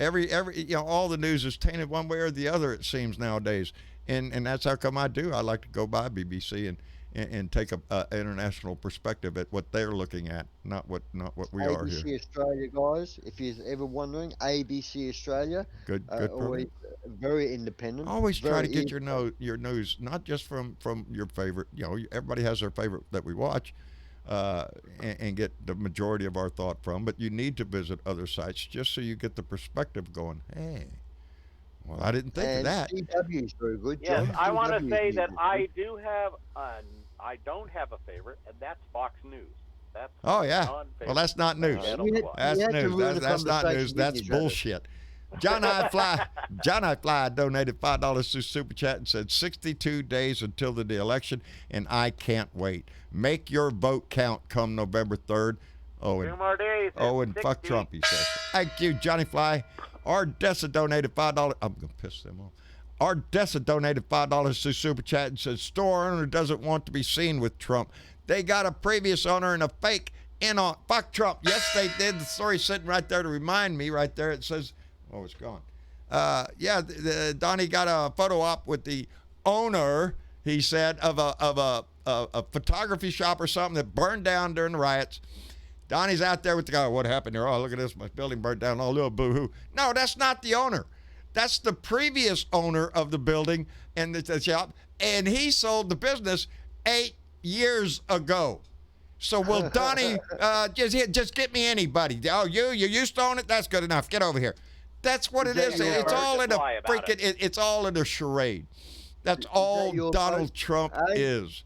S2: Every all the news is tainted one way or the other, it seems, nowadays. And that's how come I do. I like to go by BBC and take a international perspective at what they're looking at, not what we are here.
S4: ABC Australia, guys, if you're ever wondering, ABC Australia,
S2: good
S4: always very independent.
S2: Always try to get your news not just from your favorite. Everybody has their favorite that we watch, and get the majority of our thought from. But you need to visit other sites just so you get the perspective going. Hey, Well, I didn't think of
S4: And
S2: that.
S4: CW is very good,
S6: Yes,
S4: John.
S6: I want to
S4: CW
S6: say
S4: is
S6: that
S4: good.
S6: I don't have a favorite, and that's Fox News. That's
S2: Oh, yeah.
S6: non-favorite.
S2: Well, that's not news.
S4: You
S2: That's
S4: had to
S2: news.
S4: ruin the
S2: That's not
S4: conversation,
S2: news.
S4: didn't
S2: That's
S4: you, Travis?
S2: bullshit. John I Fly donated $5 through Super Chat and said 62 days until the election, and I can't wait. Make your vote count come November 3rd. Oh,
S6: 2 more days.
S2: and fuck
S6: 60.
S2: Trump, he says. Thank you, Johnny Fly. Ardessa donated $5. I'm going to piss them off. Ardessa donated $5 through Super Chat and said, store owner doesn't want to be seen with Trump. They got a previous owner and a fake in on. Fuck Trump. Yes, they did. The story's sitting right there to remind me right there. It says, oh, it's gone. Donnie got a photo op with the owner, he said, of a photography shop or something that burned down during the riots. Donnie's out there with the guy. What happened here? Oh, look at this. My building burned down. Oh, little boo-hoo. No, that's not the owner. That's the previous owner of the building and the shop. And he sold the business 8 years ago. So will Donnie just get me anybody? Oh, you used to own it? That's good enough. Get over here. That's what it is. It's all in a freaking. It's all in a charade. That's all Donald Trump is.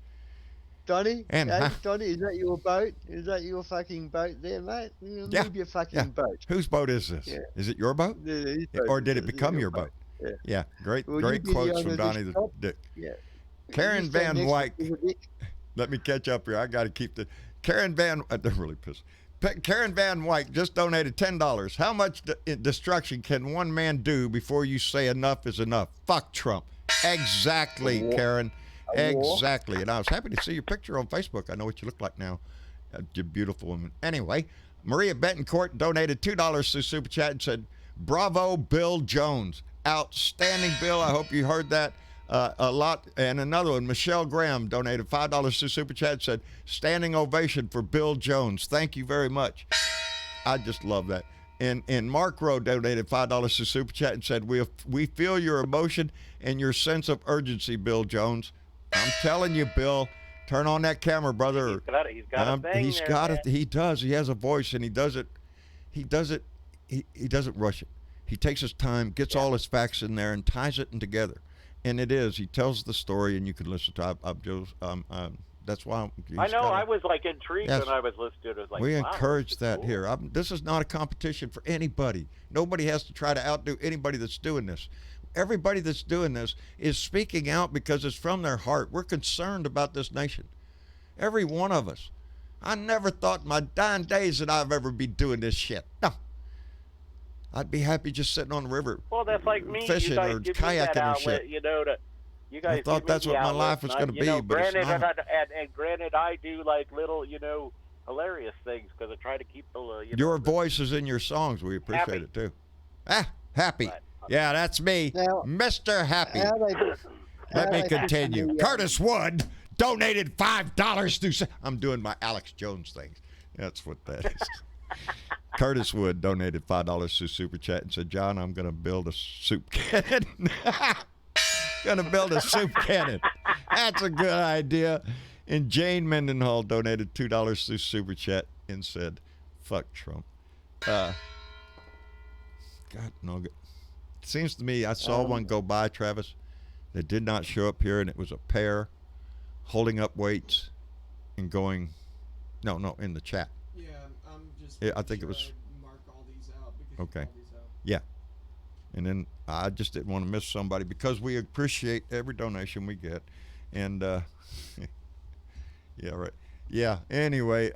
S4: Donnie,
S2: And
S4: Donnie, is that your boat? Is that your fucking boat there, mate? Leave your fucking boat.
S2: Whose boat is this? Yeah. Is it your boat? Or did it become your boat? Yeah. Great quotes from Donnie the Dick. Yeah. Karen Van Wyck. Let me catch up here. I got to keep the Karen Van. They're really pissed. Karen Van Wyck just donated $10. How much destruction can one man do before you say enough is enough? Fuck Trump. Exactly, Karen. Exactly. And I was happy to see your picture on Facebook. I know what you look like now. You're a beautiful woman. Anyway, Maria Betancourt donated $2 through Super Chat and said, bravo, Bill Jones. Outstanding, Bill. I hope you heard that a lot. And another one, Michelle Graham donated $5 through Super Chat and said, standing ovation for Bill Jones. Thank you very much. I just love that. And Mark Rowe donated $5 to Super Chat and said, we feel your emotion and your sense of urgency, Bill Jones. I'm telling you, Bill, turn on that camera, brother.
S6: He's got a thing
S2: He's
S6: there,
S2: got
S6: man.
S2: it. He does. He has a voice, and he doesn't rush it. He takes his time, gets all his facts in there, and ties it in together. And it is. He tells the story, and you can listen to it. That's why
S6: I know. I was like intrigued when I was listening to it. It was like,
S2: we
S6: wow,
S2: encourage that
S6: cool.
S2: here. This is not a competition for anybody. Nobody has to try to outdo anybody that's doing this. Everybody that's doing this is speaking out because it's from their heart. We're concerned about this nation. Every one of us. I never thought in my dying days that I'd ever be doing this shit. No. I'd be happy just sitting on the river.
S6: Well, that's like me.
S2: Fishing
S6: you guys
S2: or
S6: give
S2: kayaking
S6: me that outlet,
S2: shit.
S6: you guys
S2: I thought that's what my life was going to be, but it's
S6: granted,
S2: not.
S6: And granted, I do like little, hilarious things because I try to keep the.
S2: Your voice is in your songs. We appreciate it too. Happy.
S6: Right.
S2: Yeah, that's me,
S4: Now,
S2: Mr. Happy. Let me
S4: they
S2: continue. Curtis Wood donated $5 to. I'm doing my Alex Jones things. That's what that is. Curtis Wood donated $5 to Super Chat and said, John, I'm going to build a soup cannon. Going to build a soup cannon. That's a good idea. And Jane Mendenhall donated $2 to Super Chat and said, fuck Trump. God, no good. It seems to me I saw one go by, Travis, that did not show up here, and it was a pair holding up weights and going, no, in the chat.
S3: Yeah, I'm just.
S2: I think it was.
S3: Mark all these out because
S2: okay. Yeah. And then I just didn't want to miss somebody because we appreciate every donation we get. And, yeah, right. Yeah, anyway,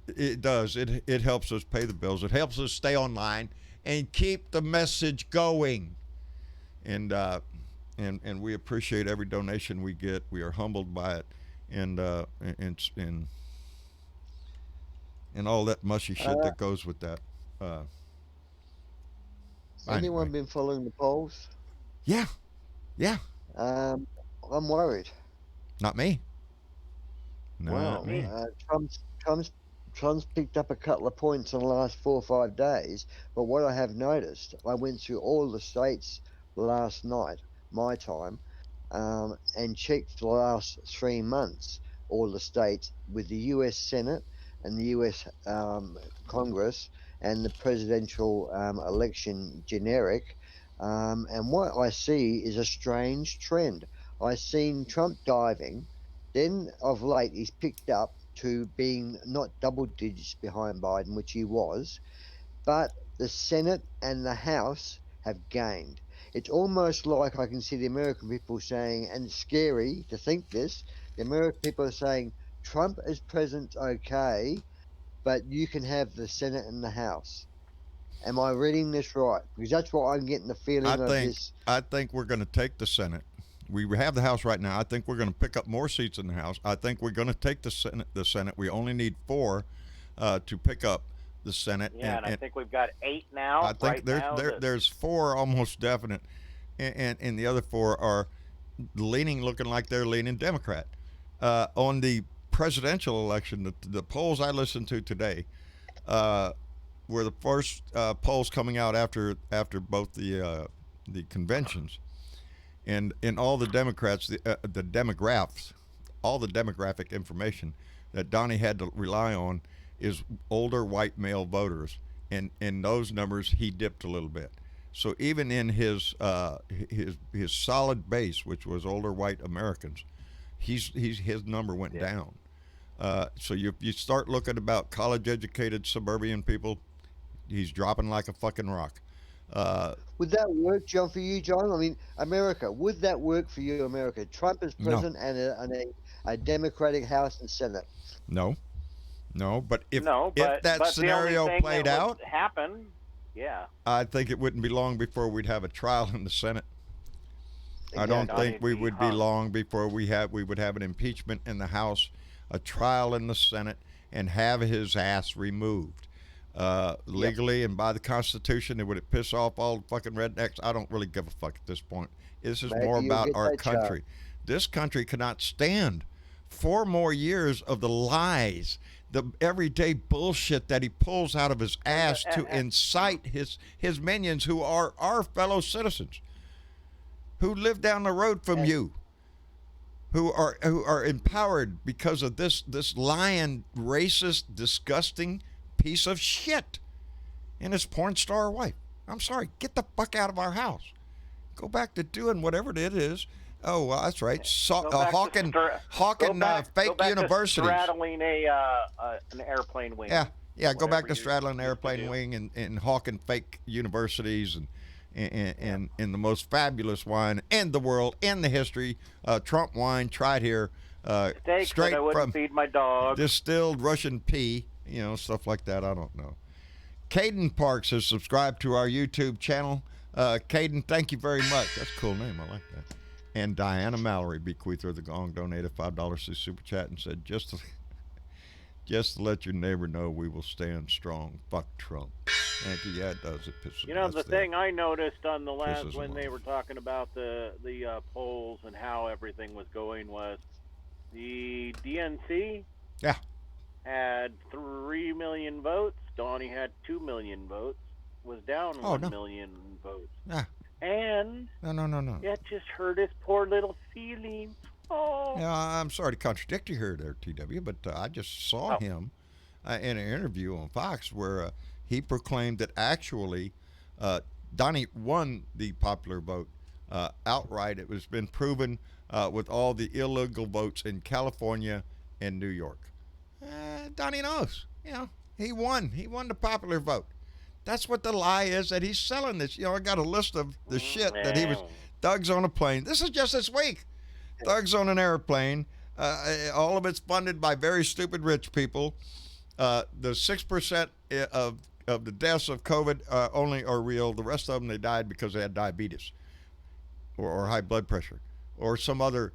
S2: it does. It helps us pay the bills. It helps us stay online and keep the message going. And we appreciate every donation we get. We are humbled by it. And all that mushy shit that goes with that.
S4: Anyone been following the polls?
S2: Yeah.
S4: I'm worried.
S2: Not me. No,
S4: Wow.
S2: not me.
S4: Trump's picked up a couple of points in the last 4 or 5 days, but what I have noticed, I went through all the states last night, my time, and checked the last 3 months, all the states with the US Senate and the US Congress and the presidential election generic. And what I see is a strange trend. I've seen Trump diving, then of late he's picked up to being not double digits behind Biden, which he was, but the Senate and the House have gained. It's almost like I can see the American people saying, and it's scary to think this, the American people are saying, Trump as president's okay, but you can have the Senate and the House. Am I reading this right? Because that's what I'm getting the feeling of this.
S2: I think we're going to take the Senate. We have the House right now. I think we're going to pick up more seats in the House. I think we're going to take the Senate. We only need 4 to pick up the Senate.
S6: Yeah, and I think we've got 8 now.
S2: I think there's 4 almost definite, and the other 4 are looking like they're leaning Democrat. On the presidential election, the polls I listened to today were the first polls coming out after both the conventions, and in all the Democrats, the demographs, all the demographic information that Donnie had to rely on is older white male voters, and in those numbers he dipped a little bit. So even in his solid base, which was older white Americans, his number went down. So you start looking about college-educated suburban people, he's dropping like a fucking rock.
S4: Would that work, John, for you, John? I mean, America, would that work for you, America? Trump as president and a Democratic House and Senate?
S2: No, but if that scenario played out,
S6: happen, yeah,
S2: I think it wouldn't be long before we'd have a trial in the Senate. Exactly. I don't think we would be long before we would have an impeachment in the House, a trial in the Senate, and have his ass removed. Legally and by the Constitution. It would piss off all the fucking rednecks. I don't really give a fuck at this point. This is more about our country. This country cannot stand 4 more years of the lies, the everyday bullshit that he pulls out of his ass to incite his minions, who are our fellow citizens, who live down the road from you, who are empowered because of this lying, racist, disgusting piece of shit and his porn star wife. I'm sorry, get the fuck out of our house. Go back to doing whatever it is. Oh, well, that's right. Hawking fake universities.
S6: Straddling an airplane wing.
S2: Yeah. Go back to straddling an airplane wing and hawking fake universities and the most fabulous wine in the world, in the history, Trump wine, tried here,
S6: steak straight that I wouldn't
S2: from
S6: feed my dog.
S2: Distilled Russian pea. Stuff like that. I don't know. Caden Parks has subscribed to our YouTube channel. Caden, thank you very much. That's a cool name. I like that. And Diana Mallory, bequeather of the Gong, donated $5 to Super Chat and said, just to let your neighbor know we will stand strong. Fuck Trump. Thank you. Yeah, it does. It pisses me off.
S6: The thing I noticed on the last, when they were talking about the polls and how everything was going, was the DNC had 3 million votes. Donnie had 2 million votes. Was down 1 million votes.
S2: Yeah.
S6: And
S2: no.
S6: It just hurt his poor little feelings. Oh.
S2: Yeah, I'm sorry to contradict you here, there, TW, but I just saw him in an interview on Fox where he proclaimed that actually Donnie won the popular vote outright. It was been proven with all the illegal votes in California and New York. Donnie knows. He won. He won the popular vote. That's what the lie is, that he's selling this. I got a list of the shit that he was. Thugs on a plane. This is just this week. Thugs on an airplane. All of it's funded by very stupid rich people. The 6% of the deaths of COVID only are real. The rest of them, they died because they had diabetes or high blood pressure or some other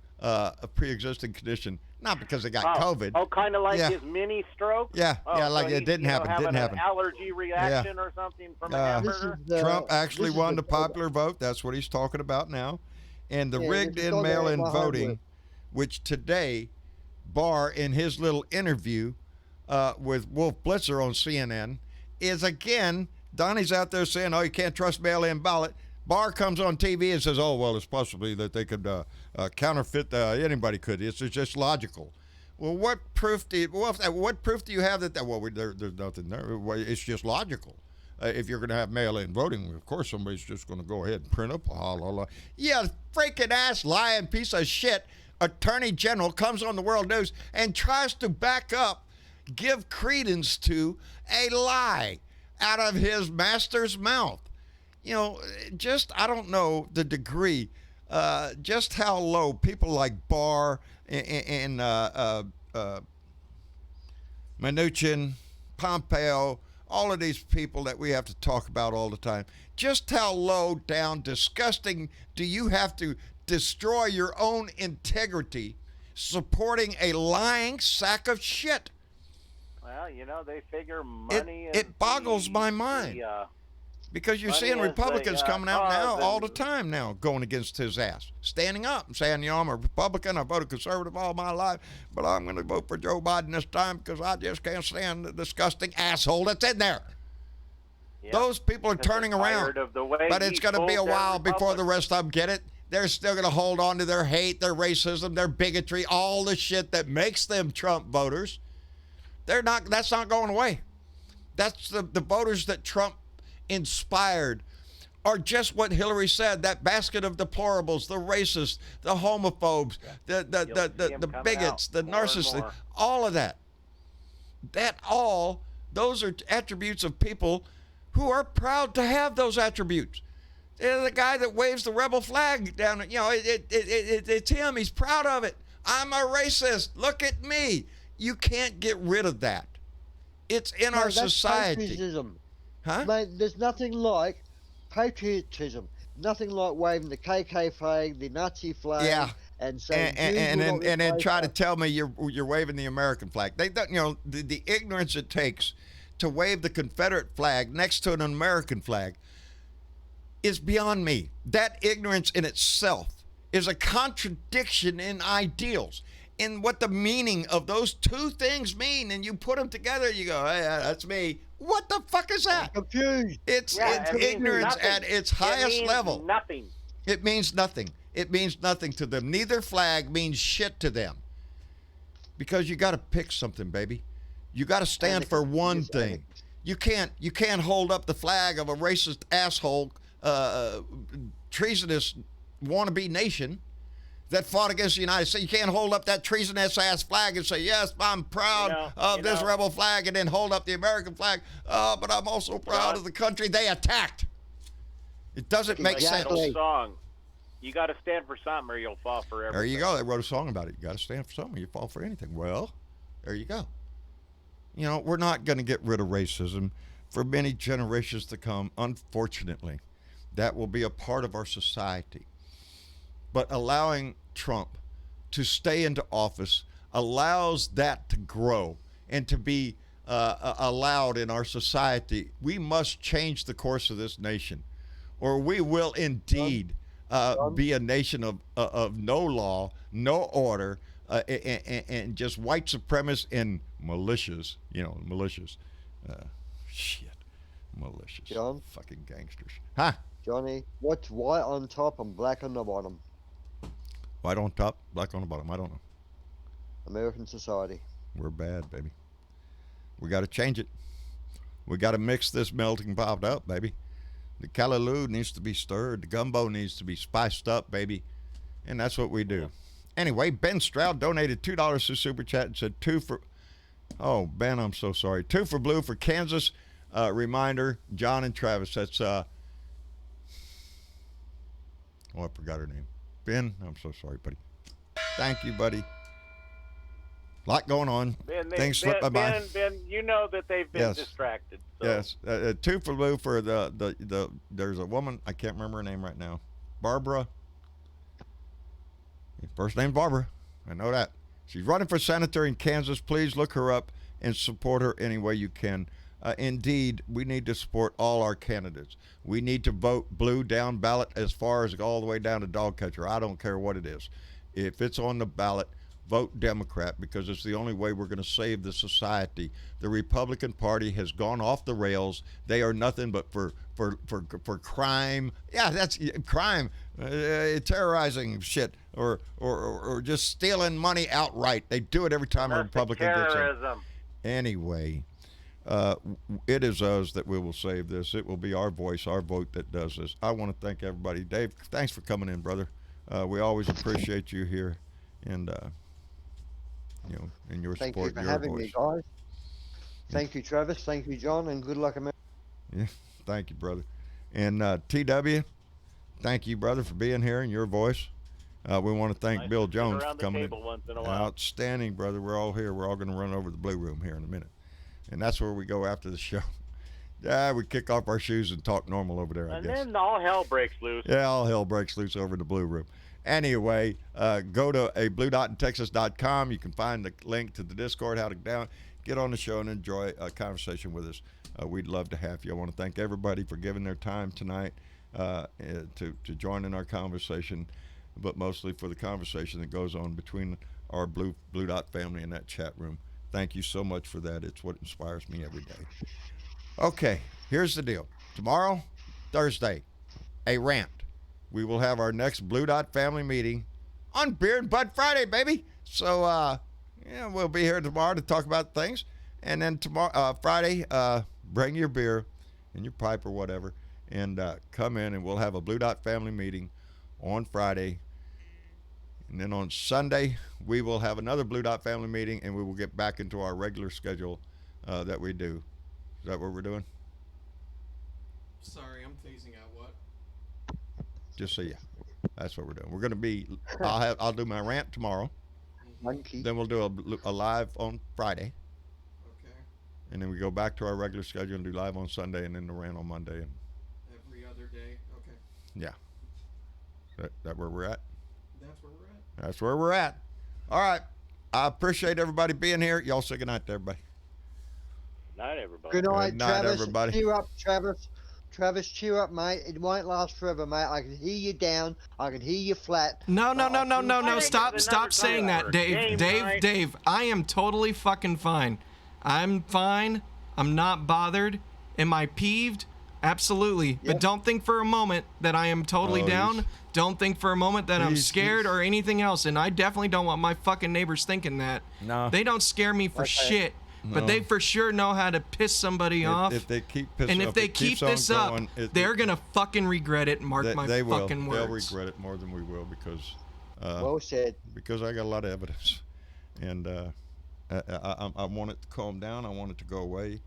S2: pre-existing condition. Not because they got COVID.
S6: Oh, kind of like his mini stroke?
S2: Yeah, like it didn't happen. Didn't happen.
S6: An allergy reaction or something from a hamburger?
S2: Trump actually won the popular vote. That's what he's talking about now. And the rigged-in mail-in voting, which today, Barr, in his little interview with Wolf Blitzer on CNN, is again, Donnie's out there saying, you can't trust mail-in ballot. Barr comes on TV and says, well, it's possibly that they could counterfeit, anybody could. It's just logical. Well, what proof do you have that, well, there's nothing there. It's just logical. if you're going to have mail-in voting, of course somebody's just going to go ahead and print up Yeah, freaking ass lying piece of shit attorney general comes on the world news and tries to back up, give credence to a lie out of his master's mouth. You know, just, I don't know the degree, just how low people like Barr and Mnuchin, Pompeo, all of these people that we have to talk about all the time, just how low down, disgusting do you have to destroy your own integrity supporting a lying sack of shit?
S6: Well, you know, they figure money
S2: it boggles my mind. Because you're seeing Republicans coming out now all the time now going against his ass, standing up and saying, you know, I'm a Republican, I voted conservative all my life, but I'm going to vote for Joe Biden this time because I just can't stand the disgusting asshole that's in there. Yep. Those people are turning around, but it's going to be a while before the rest of them get it. They're still going to hold on to their hate, their racism, their bigotry, all the shit that makes them Trump voters. That's not going away. That's the voters that Trump inspired are just what Hillary said, that basket of deplorables, the racists, the homophobes, the bigots, the narcissists, all of that. Those are attributes of people who are proud to have those attributes. The guy that waves the rebel flag down, you know, it's him. He's proud of it. I'm a racist. Look at me. You can't get rid of that. It's in our society.
S4: Patriotism.
S2: Huh?
S4: Mate, there's nothing like patriotism. Nothing like waving the KK flag, the Nazi flag, and saying,
S2: and then try to tell me you're waving the American flag. They don't, you know, the ignorance it takes to wave the Confederate flag next to an American flag is beyond me. That ignorance in itself is a contradiction in ideals, in what the meaning of those two things mean, and you put them together, you go, hey, that's me. What the fuck is that?
S4: I'm confused.
S2: It's ignorance at its highest level.
S6: Nothing.
S2: It means nothing. It means nothing to them. Neither flag means shit to them. Because you got to pick something, baby. You got to stand for one thing. You can't hold up the flag of a racist asshole, treasonous wannabe nation that fought against the United States. You can't hold up that treasonous ass flag and say, yes, I'm proud of this rebel flag, and then hold up the American flag. But I'm also proud of the country they attacked. It doesn't make sense.
S6: Song. You got to stand for something or you'll fall for everything.
S2: There you go. They wrote a song about it. You got to stand for something or you fall for anything. Well, there you go. You know, we're not going to get rid of racism for many generations to come, unfortunately. That will be a part of our society. But allowing Trump to stay into office allows that to grow and to be allowed in our society. We must change the course of this nation, or we will indeed be a nation of no law, no order, and just white supremacists and militias. You know, militias. Militias.
S4: John?
S2: Fucking gangsters. Huh?
S4: Johnny, what's white on top and black on the bottom?
S2: White on top, black on the bottom. I don't know.
S4: American society.
S2: We're bad, baby. We got to change it. We got to mix this melting pot up, baby. The callaloo needs to be stirred. The gumbo needs to be spiced up, baby. And that's what we do. Anyway, Ben Stroud donated $2 to Super Chat and said oh, Ben, I'm so sorry. 2 for blue for Kansas. Reminder, John and Travis. That's, I forgot her name. Ben, I'm so sorry, buddy. Thank you, buddy. Lot going on. Things slip by mind.
S6: Ben, you know that they've been distracted. So.
S2: Yes. 2 for blue for the there's a woman, I can't remember her name right now. Barbara. First name Barbara. I know that. She's running for senator in Kansas. Please look her up and support her any way you can. Indeed, we need to support all our candidates. We need to vote blue down ballot as far as all the way down to dog catcher. I don't care what it is. If it's on the ballot, vote Democrat, because it's the only way we're going to save the society. The Republican Party has gone off the rails. They are nothing but for crime. Yeah, that's crime, terrorizing shit, or just stealing money outright. They do it every time a Republican gets in. Anyway. it is us that we will save this. It will be our voice, our vote that does this. I want to thank everybody. Dave, thanks for coming in, brother. We always appreciate you here, and and your
S4: Thank
S2: support,
S4: you for
S2: your
S4: having
S2: voice.
S4: me, guys. Thank you, Travis. Thank you, John, and good luck, America.
S2: Yeah, thank you, brother. And TW, thank you, brother, for being here and your voice. We want to thank Bill Jones for coming in.
S6: Once in a while.
S2: Outstanding, brother. We're all here. We're all going to run over the Blue Room here in a minute. And that's where we go after the show. Yeah, we kick off our shoes and talk normal over there, I guess.
S6: And then all hell breaks loose.
S2: Yeah, all hell breaks loose over the Blue Room. Anyway, go to abluedotintexas.com. You can find the link to the Discord, how to get on the show and enjoy a conversation with us. We'd love to have you. I want to thank everybody for giving their time tonight to join in our conversation, but mostly for the conversation that goes on between our Blue Dot family in that chat room. Thank you so much for that. It's what inspires me every day. Okay, here's the deal. Tomorrow, Thursday, a rant. We will have our next Blue Dot family meeting on Beer and Bud Friday, baby. So, we'll be here tomorrow to talk about things. And then tomorrow, Friday, bring your beer and your pipe or whatever, and come in, and we'll have a Blue Dot family meeting on Friday. And then on Sunday, we will have another Blue Dot family meeting, and we will get back into our regular schedule that we do. Is that what we're doing?
S3: Sorry, I'm phasing out what?
S2: Just so that's what we're doing. We're going to be. I'll do my rant tomorrow.
S4: Monkey.
S2: Then we'll do a live on Friday,
S3: Okay.
S2: and then we go back to our regular schedule and do live on Sunday, and then the rant on Monday. And
S3: Every other day. Okay.
S2: yeah, that where we're at.
S3: That's where we're at.
S2: That's where we're at. All right. I appreciate everybody being here. Y'all say good night to everybody.
S6: Night, everybody.
S4: Good night,
S2: Good night,
S4: Travis.
S2: everybody.
S4: Cheer up, Travis. Travis, cheer up, mate. It won't last forever, mate. I can hear you down. I can hear you flat.
S3: No. Stop
S6: another
S3: saying that,
S6: time.
S3: Dave.
S6: Game night.
S3: Dave. I am totally fucking fine. I'm fine. I'm not bothered. Am I peeved? Absolutely.
S4: Yep.
S3: But don't think for a moment that I am totally down. Don't think for a moment that I'm scared or anything else. And I definitely don't want my fucking neighbors thinking that.
S2: No.
S3: They don't scare me for shit. But they for sure know how to piss somebody off.
S2: If they keep pissing
S3: and if
S2: off,
S3: they
S2: it
S3: keep
S2: keeps on
S3: this up,
S2: going.
S3: they're gonna fucking regret it. Mark my
S2: they will.
S3: fucking words.
S2: They'll regret it more than we will because.
S4: Well said.
S2: Because I got a lot of evidence, and I want it to calm down. I want it to go away.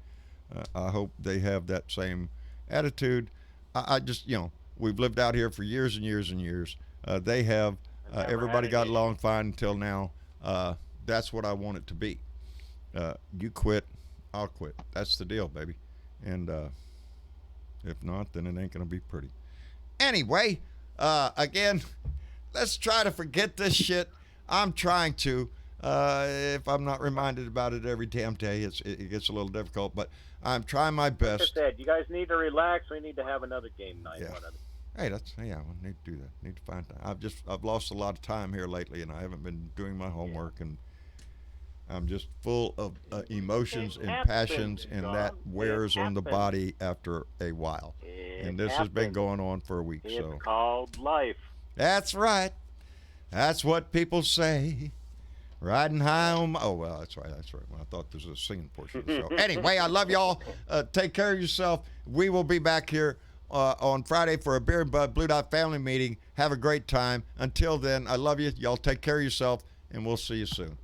S2: I hope they have that same attitude. I just, we've lived out here for years and years and years. They have. Everybody got along fine until now. That's what I want it to be. You quit, I'll quit. That's the deal, baby. And if not, then it ain't gonna be pretty. Anyway, again, let's try to forget this shit. I'm trying to. If I'm not reminded about it every damn day, it gets a little difficult. But I'm trying my best.
S6: Like I said, you guys need to relax. We need to have another game night.
S2: Yeah. Hey, we need to do that. Need to find time. I've lost a lot of time here lately, and I haven't been doing my homework, and I'm just full of emotions and passions, and that wears on the body after a while. And this has been going on for a week.
S6: It's called life.
S2: That's right. That's what people say. Riding high on oh, well, that's right. Well, I thought this was a singing portion of the show. Anyway, I love y'all. Take care of yourself. We will be back here on Friday for a Beer and Bud Blue Dot family meeting. Have a great time. Until then, I love you. Y'all take care of yourself, and we'll see you soon.